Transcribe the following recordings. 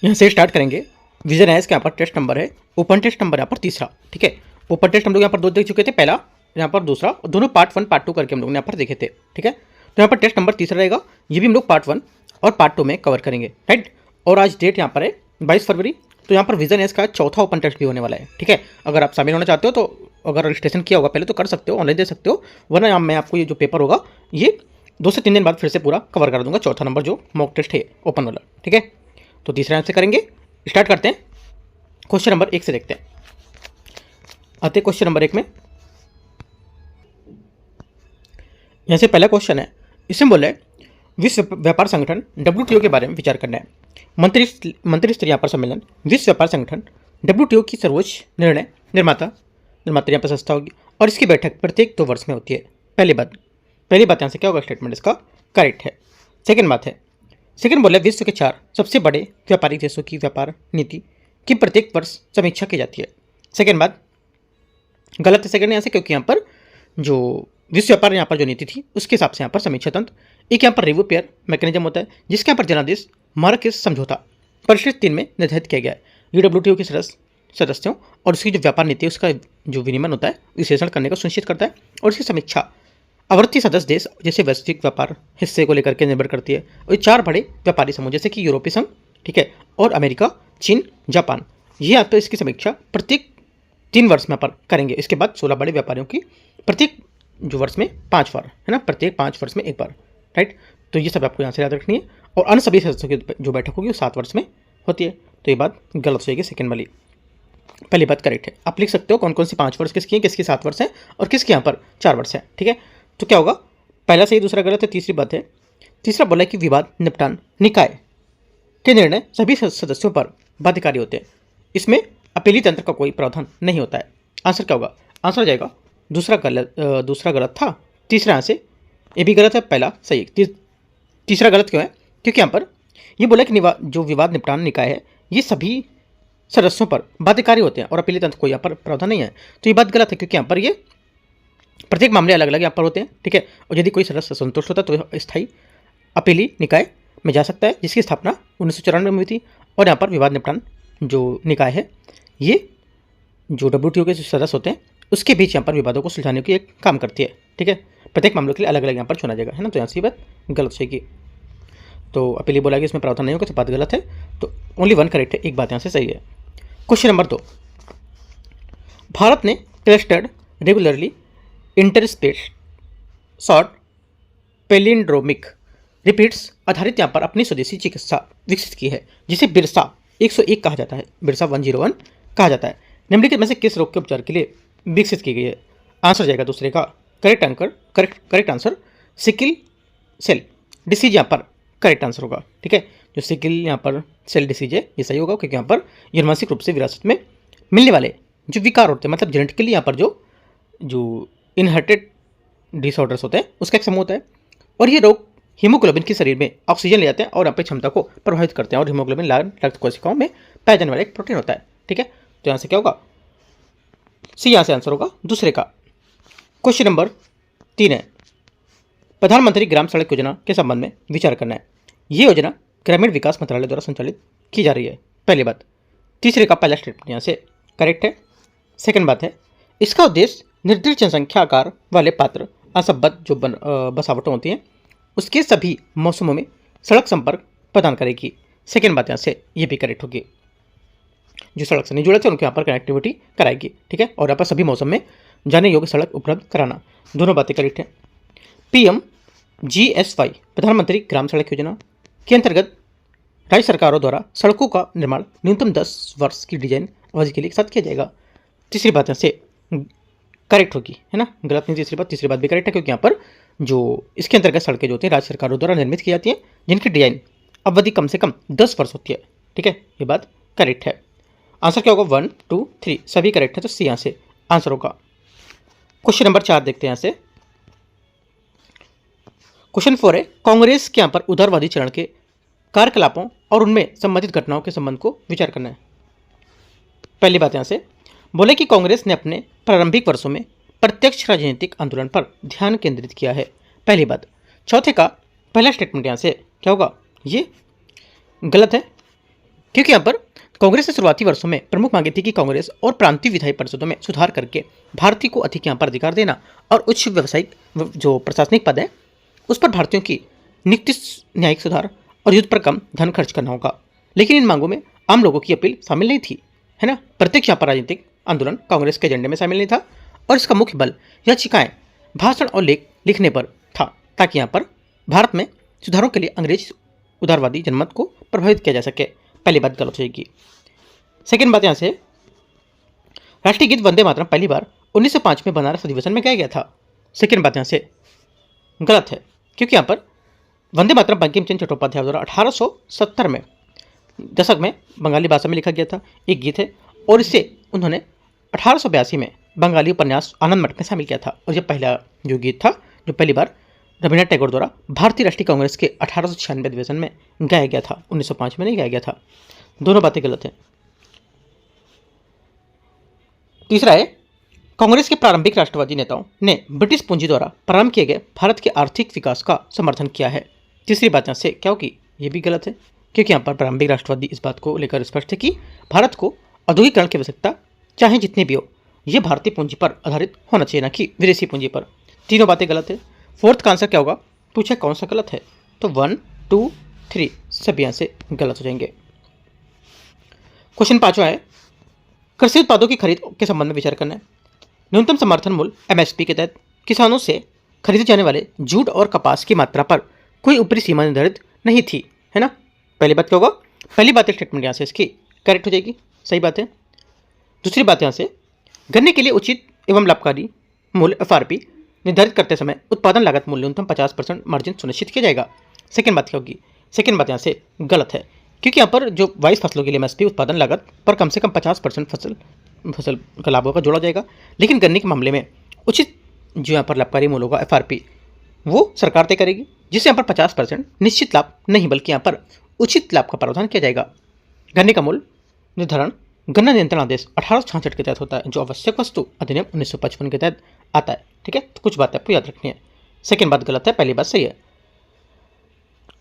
यहाँ से स्टार्ट करेंगे। विजन है इसका यहाँ पर टेस्ट नंबर है, ओपन टेस्ट नंबर यहाँ पर तीसरा। ठीक है, ओपन टेस्ट हम लोग यहाँ पर दो देख चुके थे, पहला यहाँ पर दूसरा, और दोनों पार्ट 1 पार्ट 2 करके हम लोग यहाँ पर देखे थे। ठीक है, तो यहाँ पर टेस्ट नंबर तीसरा रहेगा, ये भी हम लोग पार्ट 1 और पार्ट 2 में कवर करेंगे। राइट, और आज डेट यहाँ पर है 22 फरवरी। तो यहाँ पर विजन एस का चौथा ओपन टेस्ट भी होने वाला है। ठीक है, अगर आप शामिल होना चाहते हो तो अगर रजिस्ट्रेशन किया होगा पहले तो कर सकते हो, ऑनलाइन दे सकते हो, वरना मैं आपको ये जो पेपर होगा ये 2 से 3 दिन बाद फिर से पूरा कवर कर दूंगा, चौथा नंबर जो मॉक टेस्ट है ओपन वाला। ठीक है, तो तीसरा आंसर करेंगे, स्टार्ट करते हैं। क्वेश्चन नंबर 1 से देखते हैं। आते हैं क्वेश्चन नंबर 1 में। यहाँ से पहला क्वेश्चन है, इसमें बोले विश्व व्यापार संगठन WTO के बारे में विचार करना है। मंत्री स्तरीय यहाँ पर सम्मेलन विश्व व्यापार संगठन WTO की सर्वोच्च निर्णय निर्माता यहाँ पर संस्था होगी, और इसकी बैठक प्रत्येक 2 वर्ष में होती है। पहली बात यहाँ से क्या होगा, स्टेटमेंट इसका करेक्ट है। सेकंड बोले विश्व के 4 सबसे बड़े व्यापारिक देशों की व्यापार नीति की प्रत्येक वर्ष समीक्षा की जाती है। सेकंड बात गलत है सेकंड यहाँ से, क्योंकि यहाँ पर जो विश्व व्यापार यहाँ पर जो नीति थी उसके हिसाब से यहाँ पर समीक्षा तंत्र, एक यहाँ पर रिव्यू पेयर मैकेनिज्म होता है, जिसके यहाँ पर जनादेश मार्केस समझौता परिशिष्ट 3 में निर्धारित किया गया है। ये WTO के सदस्यों और उसकी जो व्यापार नीति है उसका जो विनियमन होता है विश्लेषण करने का सुनिश्चित करता है, और इसकी समीक्षा आवर्ती सदस्य देश जैसे वैश्विक व्यापार हिस्से को लेकर के निर्भर करती है। और 4 बड़े व्यापारी समूह जैसे कि यूरोपीय संघ, ठीक है, और अमेरिका, चीन, जापान, ये यहाँ पर इसकी समीक्षा प्रत्येक 3 वर्ष में पर करेंगे। इसके बाद 16 बड़े व्यापारियों की प्रत्येक जो वर्ष में 5 बार है ना, प्रत्येक 5 वर्ष में 1 बार। राइट, तो ये सब आपको यहाँ से याद रखनी है। और अन्य सभी सदस्यों की जो बैठक होगी वो 7 वर्ष में होती है। तो ये बात गलत हो जाएगी सेकेंड वाली, पहली बात करेक्ट है। आप लिख सकते हो कौन कौन सी 5 वर्ष किसकी है, किसकी 7 वर्ष है और किसके यहाँ पर 4 वर्ष है। ठीक है, तो क्या होगा, पहला सही दूसरा गलत है। तीसरी बात है, तीसरा बोला कि विवाद निपटान निकाय के निर्णय सभी सदस्यों पर बाध्यकारी होते हैं, इसमें अपीली तंत्र का कोई प्रावधान नहीं होता है। आंसर क्या होगा, आंसर हो जाएगा दूसरा गलत था, तीसरा यहाँ से ये भी गलत है, पहला सही। तीसरा गलत क्यों है, क्योंकि यहाँ पर ये बोला कि जो विवाद निपटान निकाय है ये सभी सदस्यों पर बाध्यकारी होते हैं और अपीली तंत्र कोई यहाँ पर प्रावधान नहीं है। तो ये बात गलत है, क्योंकि यहाँ पर ये प्रत्येक मामले अलग अलग यहाँ पर होते हैं। ठीक है, और यदि कोई सदस्य संतुष्ट होता है तो स्थायी अपीली निकाय में जा सकता है, जिसकी स्थापना 1994 में हुई थी। और यहाँ पर विवाद निपटान जो निकाय है ये जो WTO के जो सदस्य होते हैं उसके बीच यहाँ पर विवादों को सुलझाने की एक काम करती है। ठीक है, प्रत्येक मामलों के लिए अलग अलग यहाँ पर चुना जाएगा, है ना। तो यहाँ से ये बात गलत होगी। तो अपीली बोला कि इसमें प्रावधान नहीं होगा, तो बात गलत है। तो ओनली 1 करेक्ट है, एक बात यहाँ से सही है। क्वेश्चन नंबर 2, भारत ने clustered regularly interspace short palindromic repeats आधारित यहाँ पर अपनी स्वदेशी चिकित्सा विकसित की है, जिसे बिरसा 101 कहा जाता है, बिरसा 101 कहा जाता है। निम्नलिखित में से किस रोग के उपचार के लिए विकसित की गई है। आंसर जाएगा दूसरे का correct answer sickle cell disease यहाँ पर करेक्ट आंसर होगा। ठीक है, जो सिकिल यहाँ पर सेल डिसीज है ये सही होगा, क्योंकि यहाँ पर आनुवंशिक रूप से विरासत में मिलने वाले जो विकार होते हैं, मतलब जेनेटिकली यहाँ पर जो इनहेरिटेड डिसऑर्डर्स होते हैं उसका एक समूह होता है। और ये रोग हीमोग्लोबिन के शरीर में ऑक्सीजन ले जाते हैं और यहाँ पर क्षमता को प्रभावित करते हैं। और हीमोग्लोबिन लाल रक्त कोशिकाओं में पाया जाने वाला एक प्रोटीन होता है। ठीक है, तो यहाँ से क्या होगा, सी यहाँ से आंसर होगा दूसरे का। क्वेश्चन नंबर 3 है, प्रधानमंत्री ग्राम सड़क योजना के संबंध में विचार करना है। ये योजना ग्रामीण विकास मंत्रालय द्वारा संचालित की जा रही है, पहली बात। तीसरे का पहला स्टेटमेंट यहाँ से करेक्ट है। सेकंड बात है, इसका उद्देश्य निर्दिष्ट जनसंख्या आकार वाले पात्र असंबद्ध जो बसावटें होती हैं उसके सभी मौसमों में सड़क संपर्क प्रदान करेगी। सेकंड बात यहाँ से ये भी करेक्ट होगी, जो सड़क से नहीं जुड़े थे उनके यहाँ पर कनेक्टिविटी कराएगी। ठीक है, और यहाँ पर सभी मौसम में जाने योग्य सड़क उपलब्ध कराना, दोनों बातें करेक्ट है। PMGSY प्रधानमंत्री ग्राम सड़क योजना के अंतर्गत राज्य सरकारों द्वारा सड़कों का निर्माण न्यूनतम 10 वर्ष की डिजाइन अवधि के लिए साथ किया जाएगा। तीसरी बात यहाँ से करेक्ट होगी, है ना, गलत नहीं। तीसरी बात भी करेक्ट है, क्योंकि यहाँ पर जो इसके अंतर्गत सड़कें जो होती हैं राज्य सरकारों द्वारा निर्मित की जाती हैं, जिनकी डिजाइन अवधि कम से कम 10 वर्ष होती है। ठीक है, ये बात करेक्ट है। आंसर क्या होगा, 1 2 3 सभी करेक्ट है, तो सी यहाँ से आंसर होगा। क्वेश्चन नंबर 4 देखते हैं यहाँ से। क्वेश्चन 4 है, कांग्रेस के यहाँ पर उदारवादी चरण के कार्यकलापों और उनमें संबंधित घटनाओं के संबंध को विचार करना है। पहली बात यहाँ से बोले कि कांग्रेस ने अपने प्रारंभिक वर्षों में प्रत्यक्ष राजनीतिक आंदोलन पर ध्यान केंद्रित किया है, पहली बात। चौथे का पहला स्टेटमेंट यहाँ से क्या होगा, ये गलत है, क्योंकि यहाँ पर कांग्रेस ने शुरुआती वर्षों में प्रमुख मांगे थी कि कांग्रेस और प्रांतीय विधायी परिषदों में सुधार करके भारतीय को अधिक यहाँ पर अधिकार देना और उच्च व्यावसायिक जो प्रशासनिक पद है उस पर भारतीयों की नियुक्ति, न्यायिक सुधार और युद्ध पर कम धन खर्च करना होगा। लेकिन इन मांगों में आम लोगों की अपील शामिल नहीं थी, है ना। प्रत्यक्ष यहाँ पर राजनीतिक आंदोलन कांग्रेस के एजेंडे में शामिल नहीं था और इसका मुख्य बल याचिकाएं, भाषण और लेख लिखने पर था, ताकि यहाँ पर भारत में सुधारों के लिए अंग्रेज उदारवादी जनमत को प्रभावित किया जा सके। पहली बात गलत हो जाएगी। सेकेंड बात यहाँ से, राष्ट्रीय गीत वंदे मातरम पहली बार 1905 में बनारस अधिवेशन में गाया गया था। सेकेंड बात यहाँ से गलत है, क्योंकि यहाँ पर वंदे मातरम बंकिम चंद्र चट्टोपाध्याय द्वारा 1870 में दशक में बंगाली भाषा में लिखा गया था एक गीत है, और इसे उन्होंने 1882 में बंगाली उपन्यास आनंद मठ में शामिल किया था। और यह पहला जो गीत था जो पहली बार रविन्द्रनाथ टैगोर द्वारा भारतीय राष्ट्रीय कांग्रेस के 1896 अधिवेशन में गाया गया था, 1905 में नहीं गाया गया था। दोनों बातें गलत हैं। तीसरा है, कांग्रेस के प्रारंभिक राष्ट्रवादी नेताओं ने ब्रिटिश पूंजी द्वारा प्रारंभ किए गए भारत के आर्थिक विकास का समर्थन किया है। तीसरी बात यहाँ से क्या होगी, ये भी गलत है, क्योंकि यहाँ पर प्रारंभिक राष्ट्रवादी इस बात को लेकर स्पष्ट है कि भारत को औद्योगिकरण की आवश्यकता चाहे जितनी भी हो, यह भारतीय पूंजी पर आधारित होना चाहिए, ना कि विदेशी पूंजी पर। तीनों बातें गलत है। फोर्थ का आंसर क्या होगा, पूछे कौन सा गलत है, तो 1, 2, 3 सभी यहाँ से गलत हो जाएंगे। क्वेश्चन 5वां है, कृषि उत्पादों की खरीद के संबंध में विचार करना है। न्यूनतम समर्थन मूल्य MSP के तहत किसानों से खरीदे जाने वाले जूट और कपास की मात्रा पर कोई ऊपरी सीमा निर्धारित नहीं थी, है ना। पहली बात क्या होगा, पहली बात स्टेटमेंट यहाँ से इसकी करेक्ट हो जाएगी, सही बात है। दूसरी बात यहाँ से, गन्ने के लिए उचित एवं लाभकारी मूल्य FRP निर्धारित करते समय उत्पादन लागत मूल्य न्यूनतम 50% मार्जिन सुनिश्चित किया जाएगा। सेकेंड बात क्या होगी, सेकेंड बात यहाँ से गलत है, क्योंकि यहाँ पर जो 22 फसलों के लिए MSP उत्पादन लागत पर कम से कम 50% फसल का लाभ होगा जोड़ा जाएगा। लेकिन गन्ने के मामले में उचित जो यहाँ पर लाभकारी मूल्य होगा FRP वो सरकार तय करेगी, जिससे यहाँ पर 50% निश्चित लाभ नहीं बल्कि यहाँ पर उचित लाभ का प्रावधान किया जाएगा। गन्ने का मूल्य निर्धारण गन्ना नियंत्रण आदेश 1866 के तहत होता है, जो आवश्यक वस्तु अधिनियम 1955 के तहत आता है। ठीक है, तो कुछ बातें आपको याद रखनी है। सेकेंड बात गलत है, पहली बात सही है।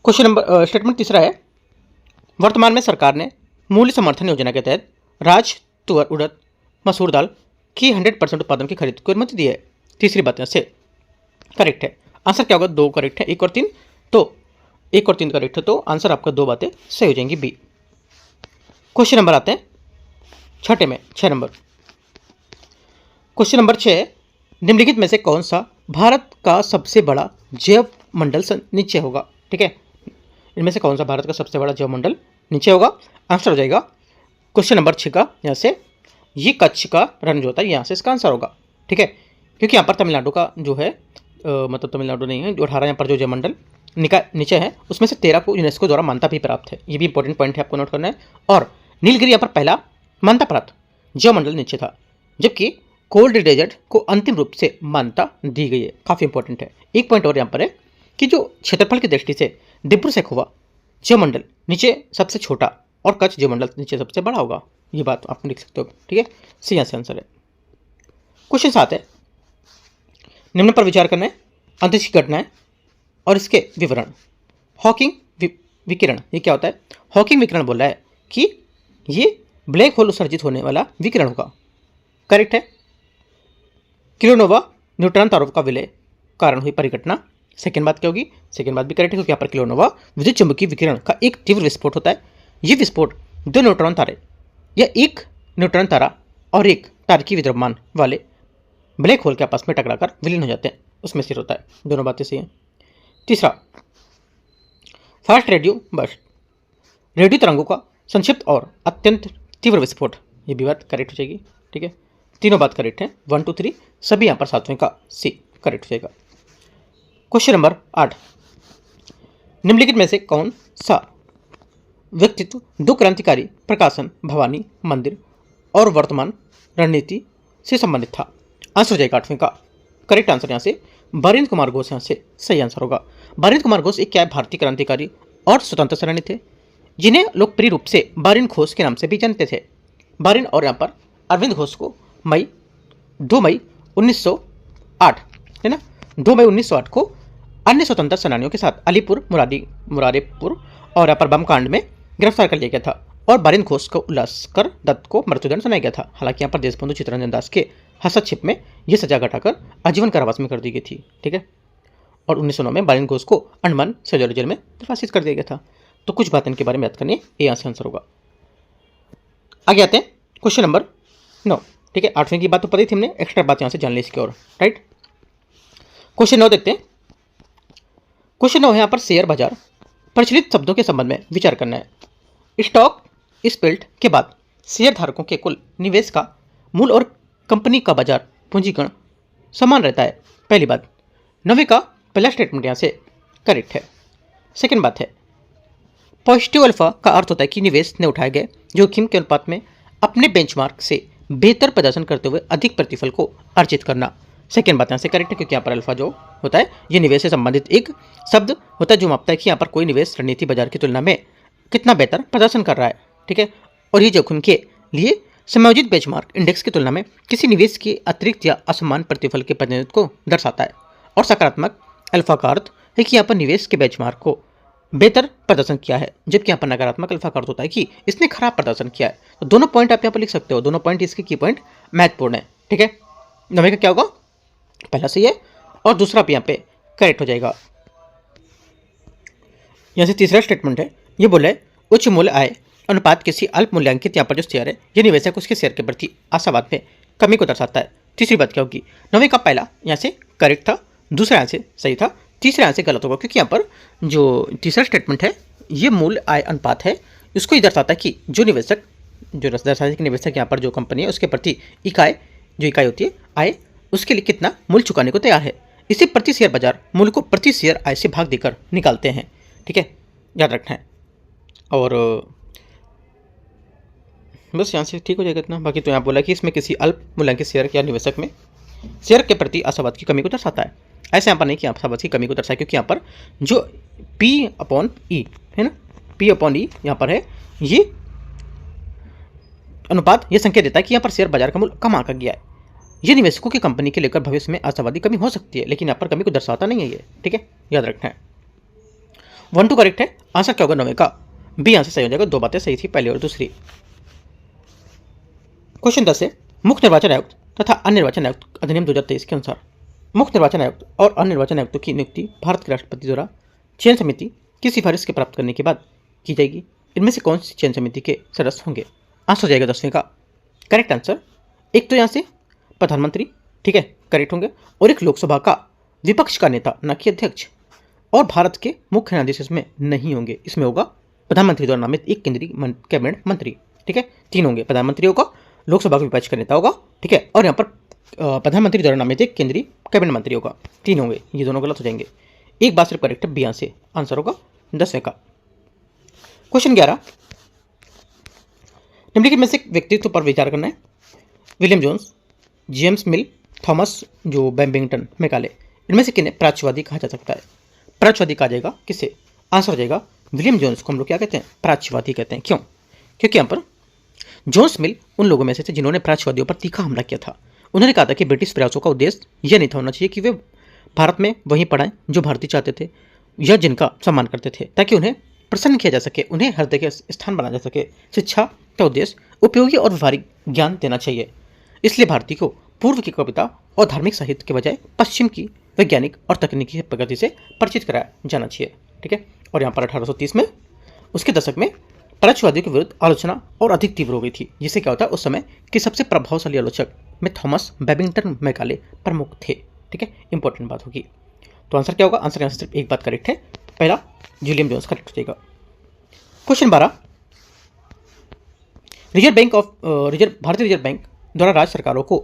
क्वेश्चन नंबर स्टेटमेंट तीसरा है, वर्तमान में सरकार ने मूल्य समर्थन योजना के तहत राज, तुअर, उड़द, मसूर दाल की 100% उत्पादन की खरीद को अनुमति दी है। तीसरी बात से करेक्ट है। आंसर क्या होगा, 2 करेक्ट है, 1 और 3, तो 1 और 3 करेक्ट है, तो आंसर आपका 2 बातें सही हो जाएंगी, बी। क्वेश्चन नंबर आते हैं छठे में, 6 नंबर। क्वेश्चन नंबर 6, निम्नलिखित में से कौन सा भारत का सबसे बड़ा जैव मंडल नीचे होगा। ठीक है, इनमें से कौन सा भारत का सबसे बड़ा जैव मंडल नीचे होगा। आंसर हो जाएगा क्वेश्चन नंबर 6 का यहाँ से, ये कच्छ का रण जो होता है यहाँ से इसका आंसर होगा। ठीक है, क्योंकि यहाँ पर तमिलनाडु का जो है मतलब तमिलनाडु नहीं है, जो 18 यहाँ पर जो जैव मंडल नीचे है उसमें से 13 को यूनेस्को द्वारा मान्यता भी प्राप्त है। ये भी इंपॉर्टेंट पॉइंट है, आपको नोट करना है। और नीलगिरी यहाँ पर पहला मान्यता प्राप्त जैव मंडल नीचे था, जबकि कोल्ड डेजर्ट को अंतिम रूप से मान्यता दी गई है। काफ़ी इंपॉर्टेंट है। एक पॉइंट और यहाँ पर है कि जो क्षेत्रफल की दृष्टि से दिब्रू सैखोवा जैव मंडल नीचे सबसे छोटा और कच्छ जैव मंडल नीचे सबसे बड़ा होगा। ये बात आप लिख सकते हो। ठीक है, सी यहाँ से आंसर है। क्वेश्चन 7 है, निम्न पर विचार करना है, अंतरिक्ष की घटनाएं और इसके विवरण। हॉकिंग विकिरण, ये क्या होता है। हॉकिंग विकिरण बोल रहा है कि ये ब्लैक होल उत्सर्जित होने वाला विकिरण होगा। करेक्ट है। किलोनोवा न्यूट्रॉन तारों का विलय कारण हुई परिघटना। सेकेंड बात क्या होगी, सेकेंड बात भी करेक्ट है, क्योंकि यहाँ पर किलोनोवा विद्युत चुंबकीय विकिरण का एक तीव्र विस्फोट होता है। ये विस्फोट 2 न्यूट्रॉन तारे या एक न्यूट्रॉन तारा और एक तारकीय विद्युन्मान वाले ब्लैक होल के आपस में टकराकर विलीन हो जाते हैं, उसमें सिर होता है। दोनों बातें सही हैं। तीसरा, फास्ट रेडियो बर्स्ट, रेडियो तरंगों का संक्षिप्त और अत्यंत तीव्र विस्फोट। ये भी बात करेक्ट हो जाएगी। ठीक है, तीनों बात करेक्ट है, 1, 2, 3 सभी यहाँ पर 7वें का सी करेक्ट हो जाएगा। क्वेश्चन नंबर 8, निम्नलिखित में से कौन सा व्यक्तित्व 2 क्रांतिकारी प्रकाशन भवानी मंदिर और वर्तमान रणनीति से संबंधित था। आंसर हो जाएगा 8वें का करेक्ट आंसर यहाँ से बारिंद्र कुमार घोष यहाँ से सही आंसर होगा। बारिंद्र कुमार घोष एक क्या भारतीय क्रांतिकारी और स्वतंत्र सेनानी थे, जिन्हें लोकप्रिय रूप से बारिंद्र घोष के नाम से भी जानते थे। बारिंद्र और यहाँ पर अरविंद घोष को 2 मई 1908 है ना, 2 मई 1908 को अन्य स्वतंत्र सेनानियों के साथ अलीपुर मुरादेपुर और यहाँ पर बम कांड में गिरफ्तार कर लिया गया था। और बारिंद घोष को उल्लास कर दत्त को मृत्युदंड सुनाया गया था। हालांकि यहाँ पर देशबंधु चित्तरंजन दास के हस्तक्षेप में यह सजा घटाकर आजीवन कारावास में कर दी गई थी। ठीक है, और 1909 में बारिंद घोष को अंडमान सेल्युलर जेल में निर्वासित कर दिया गया था। तो कुछ बात इनके बारे में याद करनी है, ये यहाँ से आंसर होगा। आगे आते हैं क्वेश्चन नंबर 9। ठीक है, 8वें की बात तो पता ही थी हमने, एक्स्ट्रा बात यहाँ से जान ली इसकी और। राइट, क्वेश्चन 9 देखते हैं। क्वेश्चन 9 है यहाँ पर शेयर बाजार प्रचलित शब्दों के संबंध में विचार करना है। स्टॉक स्प्लिट के बाद शेयर धारकों के कुल निवेश का मूल और कंपनी का बाजार पूंजीकरण समान रहता है। पहली बात, 9वीं का पहला स्टेटमेंट यहाँ से करेक्ट है। सेकेंड बात है, पॉजिटिव अल्फा का अर्थ होता है कि निवेश ने उठाए गए जोखिम के अनुपात में अपने बेंचमार्क से बेहतर प्रदर्शन करते हुए अधिक प्रतिफल को अर्जित करना। सेकेंड बात यहाँ से करेक्ट है, क्योंकि यहाँ पर अल्फा जो होता है ये निवेश से संबंधित एक शब्द होता है जो मापता है कि यहाँ पर कोई निवेश रणनीति बाजार की तुलना में कितना बेहतर प्रदर्शन कर रहा है। ठीक है, और ये जोखिम के लिए समायोजित बेंचमार्क इंडेक्स की तुलना में किसी निवेश के अतिरिक्त या असमान प्रतिफल के प्रतिनिधित्व को दर्शाता है। और सकारात्मक अल्फा का अर्थ है कि यहाँ पर निवेश के बेंचमार्क को बेहतर प्रदर्शन किया है, जबकि यहाँ पर नकारात्मक अल्फा का अर्थ होता है कि इसने खराब प्रदर्शन किया है। तो दोनों पॉइंट आप यहाँ पर लिख सकते हो, दोनों पॉइंट इसके की पॉइंट महत्वपूर्ण है। ठीक है, 9वें का क्या होगा, पहला सही है और दूसरा भी यहाँ पे करेक्ट हो जाएगा। यहाँ से तीसरा स्टेटमेंट है, ये बोला है उच्च मूल्य आय अनुपात किसी अल्प मूल्यांकित यहाँ पर जो शेयर है ये निवेशक उसके शेयर के प्रति आशावाद में कमी को दर्शाता है। तीसरी बात क्या होगी, 9वें का पहला यहाँ से करेक्ट था, दूसरा यहाँ से सही था, तीसरा यहाँ से गलत होगा, क्योंकि यहाँ पर जो तीसरा स्टेटमेंट है ये मूल्य आय अनुपात है, इसको ही दर्शाता है कि जो निवेशक जो दर्शाता है कि निवेशक यहाँ पर जो कंपनी है उसके प्रति इकाई होती है आय, उसके लिए कितना मूल्य चुकाने को तैयार है। इसे प्रति शेयर बाजार मूल्य को प्रति शेयर आय से भाग देकर निकालते हैं। ठीक है, याद रखना है। और बस यहाँ से ठीक हो जाएगा इतना। बाकी तो यहाँ बोला कि इसमें किसी अल्प मूल्यांकित शेयर या निवेशक में शेयर के प्रति आशावाद की कमी को दर्शाता है। ऐसे यहाँ पर नहीं कि आशावाद की कमी को दर्शाए, क्योंकि यहाँ पर जो P/E है ना, P/E यहाँ पर है, ये अनुपात ये संकेत देता है कि यहाँ पर शेयर बाजार का मूल्य कम आंका गया है। ये निवेशकों की कंपनी के लेकर भविष्य में आशावादी कमी हो सकती है, लेकिन यहाँ पर कमी को दर्शाता नहीं है ये। ठीक है, याद रखना है। 1 2 करेक्ट है। आंसर क्या होगा 9वें का, बी आंसर सही हो जाएगा। 2 बातें सही थी, पहली और दूसरी। क्वेश्चन 10 है, मुख्य निर्वाचन आयुक्त तथा अन्य निर्वाचन आयुक्त अधिनियम 2023 के अनुसार मुख्य निर्वाचन आयुक्त और अन्य निर्वाचन आयुक्तों की नियुक्ति भारत के राष्ट्रपति द्वारा चयन समिति की सिफारिश के प्राप्त करने के बाद की जाएगी। इनमें से कौन सी चयन समिति के सदस्य होंगे? आंसर हो जाएगा 10वें का करेक्ट आंसर। एक तो यहाँ से प्रधानमंत्री, ठीक है, करेक्ट होंगे, और एक लोकसभा का विपक्ष का नेता, न कि अध्यक्ष, और भारत के मुख्य न्यायाधीश इसमें नहीं होंगे। इसमें होगा प्रधानमंत्री द्वारा नामित एक केंद्रीय कैबिनेट मंत्री। ठीक है, 3 होंगे, प्रधानमंत्री होगा, लोकसभा का विपक्ष का नेता होगा, ठीक है, और यहाँ पर प्रधानमंत्री द्वारा नामित एक केंद्रीय कैबिनेट मंत्री होगा। 3 होंगे, ये दोनों गलत हो जाएंगे। एक बात सिर्फ करेक्ट है, बी से आंसर होगा 10वें का। क्वेश्चन 11, निम्नलिखित में से व्यक्तित्व पर विचार करना है। William Jones, James Mill, Thomas जो बैम्बिंगटन मैकाले, इनमें से किन्हें प्राच्यवादी कहा जा सकता है? प्राच्यवादी कहा जाएगा किसे? आंसर हो जाएगा विलियम जोन्स को हम लोग क्या कहते हैं? प्राच्यवादी कहते हैं। क्यों? क्योंकि यहाँ पर जोन्स मिल उन लोगों में से थे जिन्होंने प्राच्यवादियों पर तीखा हमला किया था। उन्होंने कहा था कि ब्रिटिश प्रयासों का उद्देश्य यह नहीं था होना चाहिए कि वे भारत में वहीं पढ़ाएं जो भारतीय चाहते थे या जिनका सम्मान करते थे, ताकि उन्हें प्रसन्न किया जा सके, उन्हें हर जगह स्थान बनाया जा सके। शिक्षा का उद्देश्य उपयोगी और व्यवहारिक ज्ञान देना चाहिए। इसलिए भारतीय को पूर्व की कविता और धार्मिक साहित्य के बजाय पश्चिम की वैज्ञानिक और तकनीकी प्रगति से परिचित कराया जाना चाहिए। ठीक है, और यहाँ पर 1830 में उसके दशक में प्राच्यवादियों के विरुद्ध आलोचना और अधिक तीव्र हो गई थी, जिससे क्या होता है उस समय कि सबसे प्रभावशाली आलोचक में थॉमस बैबिंगटन मैकाले प्रमुख थे। ठीक है, इंपॉर्टेंट बात होगी। तो आंसर क्या होगा? आंसर यहाँ से सिर्फ एक बात करेक्ट है, पहला विलियम जोन्स करेक्ट हो जाएगा। क्वेश्चन 12, भारतीय रिजर्व बैंक द्वारा राज्य सरकारों को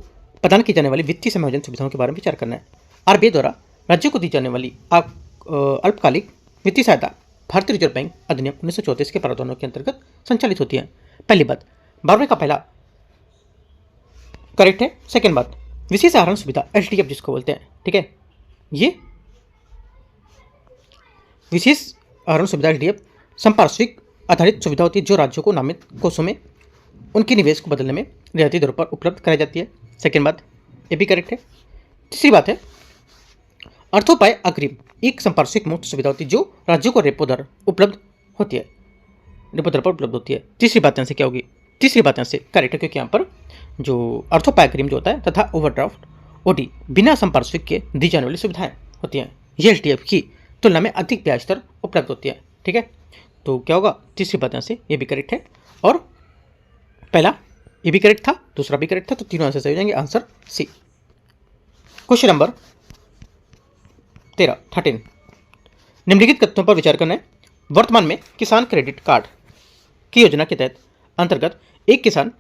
प्रदान की जाने वाली वित्तीय समायोजन सुविधाओं के बारे में विचार करना है। आरबीआई द्वारा राज्यों को दी जाने वाली अल्पकालिक वित्तीय सहायता भारतीय रिजर्व बैंक अधिनियम 1934 के प्रावधानों के अंतर्गत संचालित होती है। पहली बात 12वें का पहला करेक्ट है। सेकेंड बात विशेष आहरण सुविधा एचडीएफ जिसको बोलते हैं, ठीक है, ये विशेष आहरण सुविधा एचडीएफ संपार्श्विक आधारित सुविधा होती है जो राज्यों को नामित कोषों में उनके निवेश को बदलने में रियायती दरों पर उपलब्ध कराई जाती है। सेकेंड बात ये भी करेक्ट है। तीसरी बात है अर्थोपाय अग्रिम एक संपार्श्विक मुक्त सुविधा होती है जो राज्यों को रेपो दर उपलब्ध होती है। रेपो दर पर उपलब्ध होती है। तीसरी बात यहाँ से क्या होगी, तीसरी बात यहाँ से करेक्ट है, क्योंकि यहाँ पर जो अर्थोपाइक्रीम जो होता है तथा ओवरड्राफ्ट ओडी बिना संपार्श्विक के दी जाने वाली सुविधाएं होती हैं, ये एलटीएफ की तुलना में अधिक ब्याज दर उपलब्ध होती है। ठीक है, तो क्या होगा, तीसरी बात यहाँ से ये भी करेक्ट है, और पहला ये भी करेक्ट था, दूसरा भी करेक्ट था, तो तीनों आंसर सही हो जाएंगे। Answer C. क्वेश्चन नंबर 13 निम्नलिखित कथनों पर विचार करना है। वर्तमान में किसान क्रेडिट कार्ड की योजना के तहत अंतर्गत एक किसान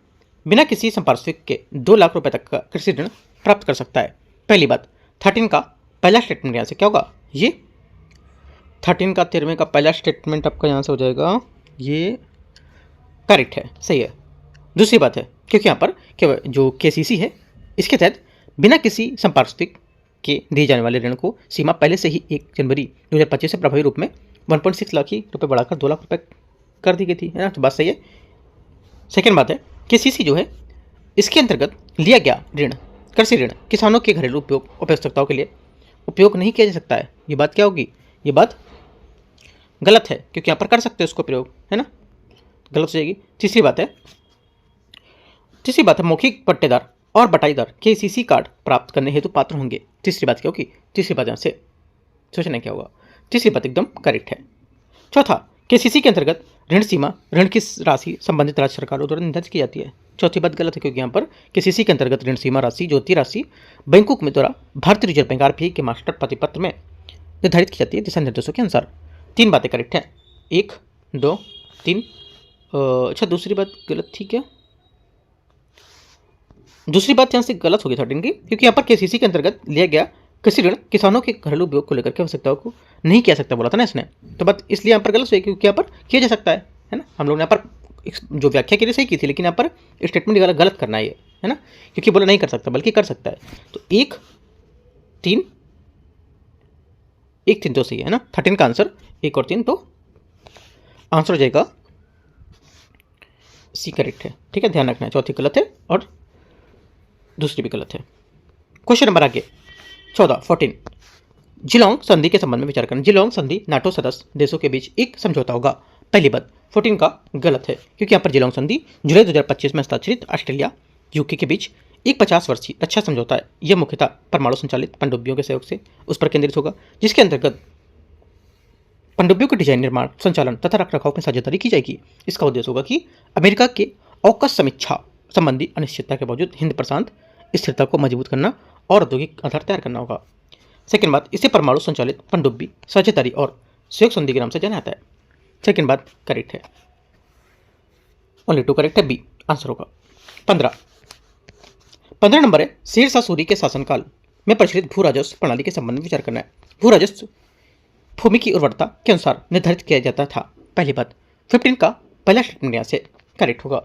बिना किसी संपार्श्विक के 2 लाख रुपए तक का कृषि ऋण प्राप्त कर सकता है। पहली बात, 13 का पहला स्टेटमेंट यहाँ से क्या होगा, ये 13 का 13वें का पहला स्टेटमेंट आपका यहाँ से हो जाएगा, ये करेक्ट है, सही है। दूसरी बात है, क्योंकि यहाँ पर जो केसीसी है इसके तहत बिना किसी संपार्श्विक के दिए जाने वाले ऋण को सीमा पहले से ही 1 जनवरी 2025 से प्रभावी रूप में 1.6 लाख रुपए बढ़ाकर 2 लाख रुपए कर दी गई थी, है ना, तो बात सही है। सेकेंड बात है, केसीसी जो है इसके अंतर्गत लिया गया ऋण, कृषि ऋण किसानों के घरेलू उपयोग आवश्यकताओं के लिए उपयोग नहीं किया जा सकता है। ये बात क्या होगी, ये बात गलत है, क्योंकि यहाँ पर कर सकते हो उसको प्रयोग, है ना, गलत हो जाएगी। तीसरी बात है मौखिक पट्टेदार और बटाईदार केसीसी कार्ड प्राप्त करने हेतु पात्र होंगे। तीसरी बात क्या होगी, तीसरी बात यहाँ से सोचना क्या होगा, तीसरी बात एकदम करेक्ट है। चौथा, केसीसी के अंतर्गत ऋण सीमा ऋण की राशि संबंधित राज्य सरकारों द्वारा निर्धारित की जाती है। चौथी बात गलत है, क्योंकि यहाँ पर केसीसी के अंतर्गत ऋण सीमा राशि जो होती है राशि बैंकों के द्वारा भारतीय रिजर्व बैंक आरबीआई के मास्टर प्रतिपत्र में निर्धारित की जाती है दिशा निर्देशों के अनुसार। 3 बातें करेक्ट हैं, 1 2 3। अच्छा, दूसरी बात गलत थी क्या, दूसरी बात यहाँ से गलत होगी 13 की, क्योंकि यहाँ पर केसीसी के अंतर्गत लिया गया कृषि ऋण किसानों के घरेलू उपयोग को लेकर के आवश्यकताओं को नहीं किया सकता बोला था ना इसने, तो बात इसलिए यहाँ पर गलत हुई, क्योंकि यहाँ पर किया जा सकता है ना। हम लोग ने यहाँ पर जो व्याख्या के लिए सही की थी, लेकिन यहाँ पर स्टेटमेंट गलत करना है ना, क्योंकि बोला नहीं कर सकता बल्कि कर सकता है। तो 1 3 तो सही है ना, 13 का आंसर 1 और 3, तो आंसर हो जाएगा सी, करेक्ट है। ठीक है, ध्यान रखना है, चौथी गलत है और दूसरी भी गलत है। क्वेश्चन नंबर आगे 14 जिलोंग संधि के संबंध में विचार करना। जिलोंग संधि नाटो सदस्य देशों के बीच एक समझौता होगा। पहली बात 14 का गलत है, क्योंकि यहाँ पर जिलोंग संधि जुलाई 2025 में हस्ताक्षरित ऑस्ट्रेलिया यूके के बीच एक 50 वर्षीय रक्षा समझौता है। यह मुख्यतः परमाणु संचालित पनडुब्बियों के सहयोग से उस पर केंद्रित होगा, जिसके अंतर्गत पनडुब्बियों के डिजाइन, निर्माण, संचालन तथा रखरखाव में साझेदारी की जाएगी। इसका उद्देश्य होगा कि अमेरिका के औकस समीक्षा संबंधी अनिश्चितता के बावजूद हिंद प्रशांत स्थिरता को मजबूत करना और औद्योगिक आधार तैयार करना होगा। सेकेंड बात, इसे परमाणु संचालित पनडुब्बी साझेदारी और सहयोग संधि के नाम से जाना जाता है। सेकेंड बात करेक्ट है, ओनली 2 करेक्ट है, बी आंसर होगा। 15 नंबर है, शेरशाह सूरी के शासनकाल में प्रचलित भू राजस्व प्रणाली के संबंध में विचार करना है। भू राजस्व भूमि की उर्वरता के अनुसार निर्धारित किया जाता था। पहली बात 15 का पहला स्टेटमेंट यहाँ से करेक्ट होगा।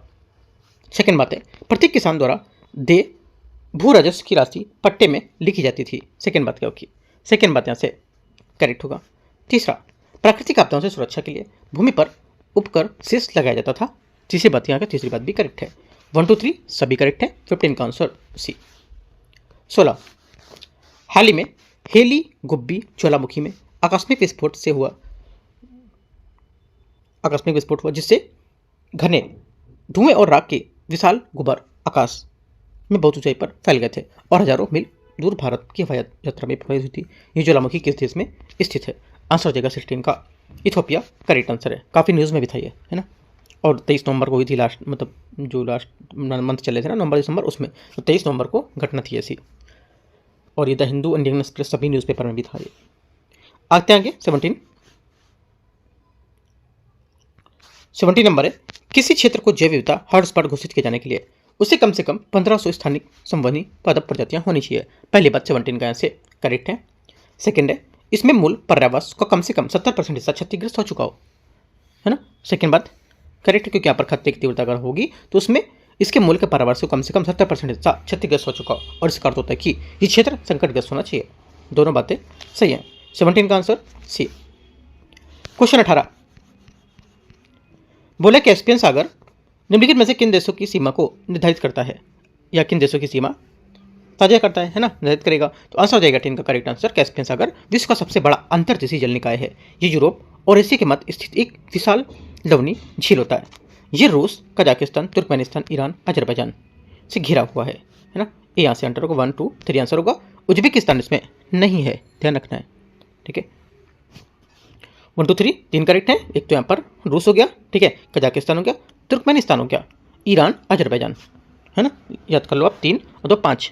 सेकेंड बात है, प्रत्येक किसान द्वारा दे भू राजस्व की राशि पट्टे में लिखी जाती थी। सेकेंड बात क्या होगी, सेकेंड बात यहाँ से करेक्ट होगा। तीसरा, प्राकृतिक आपदाओं से सुरक्षा के लिए भूमि पर उपकर सेस लगाया जाता था। तीसरी बात यहाँ का तीसरी बात भी करेक्ट है। 1 2 3 सभी करेक्ट है, 15 का आंसर सी। 16, हाल ही में हेली गुब्बी ज्वालामुखी में आकस्मिक विस्फोट हुआ जिससे घने धुएं और राख के विशाल गुब्बार आकाश में बहुत ऊंचाई पर फैल गए थे और हजारों मील दूर भारत की हवाई यात्रा में प्रभावित हुई थी। ये ज्वालामुखी किस देश में स्थित है, आंसर हो जाएगा 16 का इथोपिया करेक्ट आंसर है। काफ़ी न्यूज़ में भी था ये, है ना, और 23 नवंबर को हुई थी लास्ट, मतलब जो लास्ट मंथ चले थे ना, नवंबर दिसंबर, उसमें तो 23 नवंबर को घटना थी ऐसी, और ये द हिंदू, इंडियन एक्सप्रेस सभी न्यूज़पेपर में भी था ये। आते आगे 17 नंबर है, किसी क्षेत्र को जैव विविधता हॉटस्पॉट घोषित किए जाने के लिए उसे कम से कम 1500 स्थानिक संवहनी पादप प्रजातियां होनी चाहिए। पहली बात 17 का यहाँ से करेक्ट है। सेकेंड है, इसमें मूल पर्यावरण का कम से कम 70% हिस्सा क्षतिग्रस्त हो चुका हो, है ना। सेकेंड बात करेक्ट है, क्योंकि यहाँ पर खतरे की तीव्रता अगर होगी तो उसमें इसके मूल के पर्यावरण से कम से कम 70% हिस्सा क्षतिग्रस्त हो चुका हो, और इसका अर्थ होता है कि ये क्षेत्र संकटग्रस्त होना चाहिए। दोनों बातें सही हैं। 17 का आंसर सी। क्वेश्चन 18 बोले कैस्पियन सागर निम्नलिखित में से किन देशों की सीमा को निर्धारित करता है, या किन देशों की सीमा साझा करता है ना, निर्धारित करेगा। तो आंसर हो जाएगा 10 का करेक्ट आंसर, कैस्पियन सागर विश्व का सबसे बड़ा अंतर्देशीय जल निकाय है। ये यूरोप और एशिया के मध्य स्थित एक विशाल लवणी झील होता है। ये रूस, कजाकिस्तान, तुर्कमेनिस्तान, ईरान, अजरबैजान से घिरा हुआ है ना। ये यहाँ से आंसर होगा 1 2 3 आंसर होगा। उज्बेकिस्तान इसमें नहीं है, ध्यान रखना है, ठीक है। 1 2 3 3 करेक्ट है। एक तो यहाँ पर रूस हो गया, ठीक है, कजाकिस्तान हो गया, तुर्कमेनिस्तान हो गया, ईरान, अजरबैजान, है ना, याद कर लो आप। 3 और 2 5।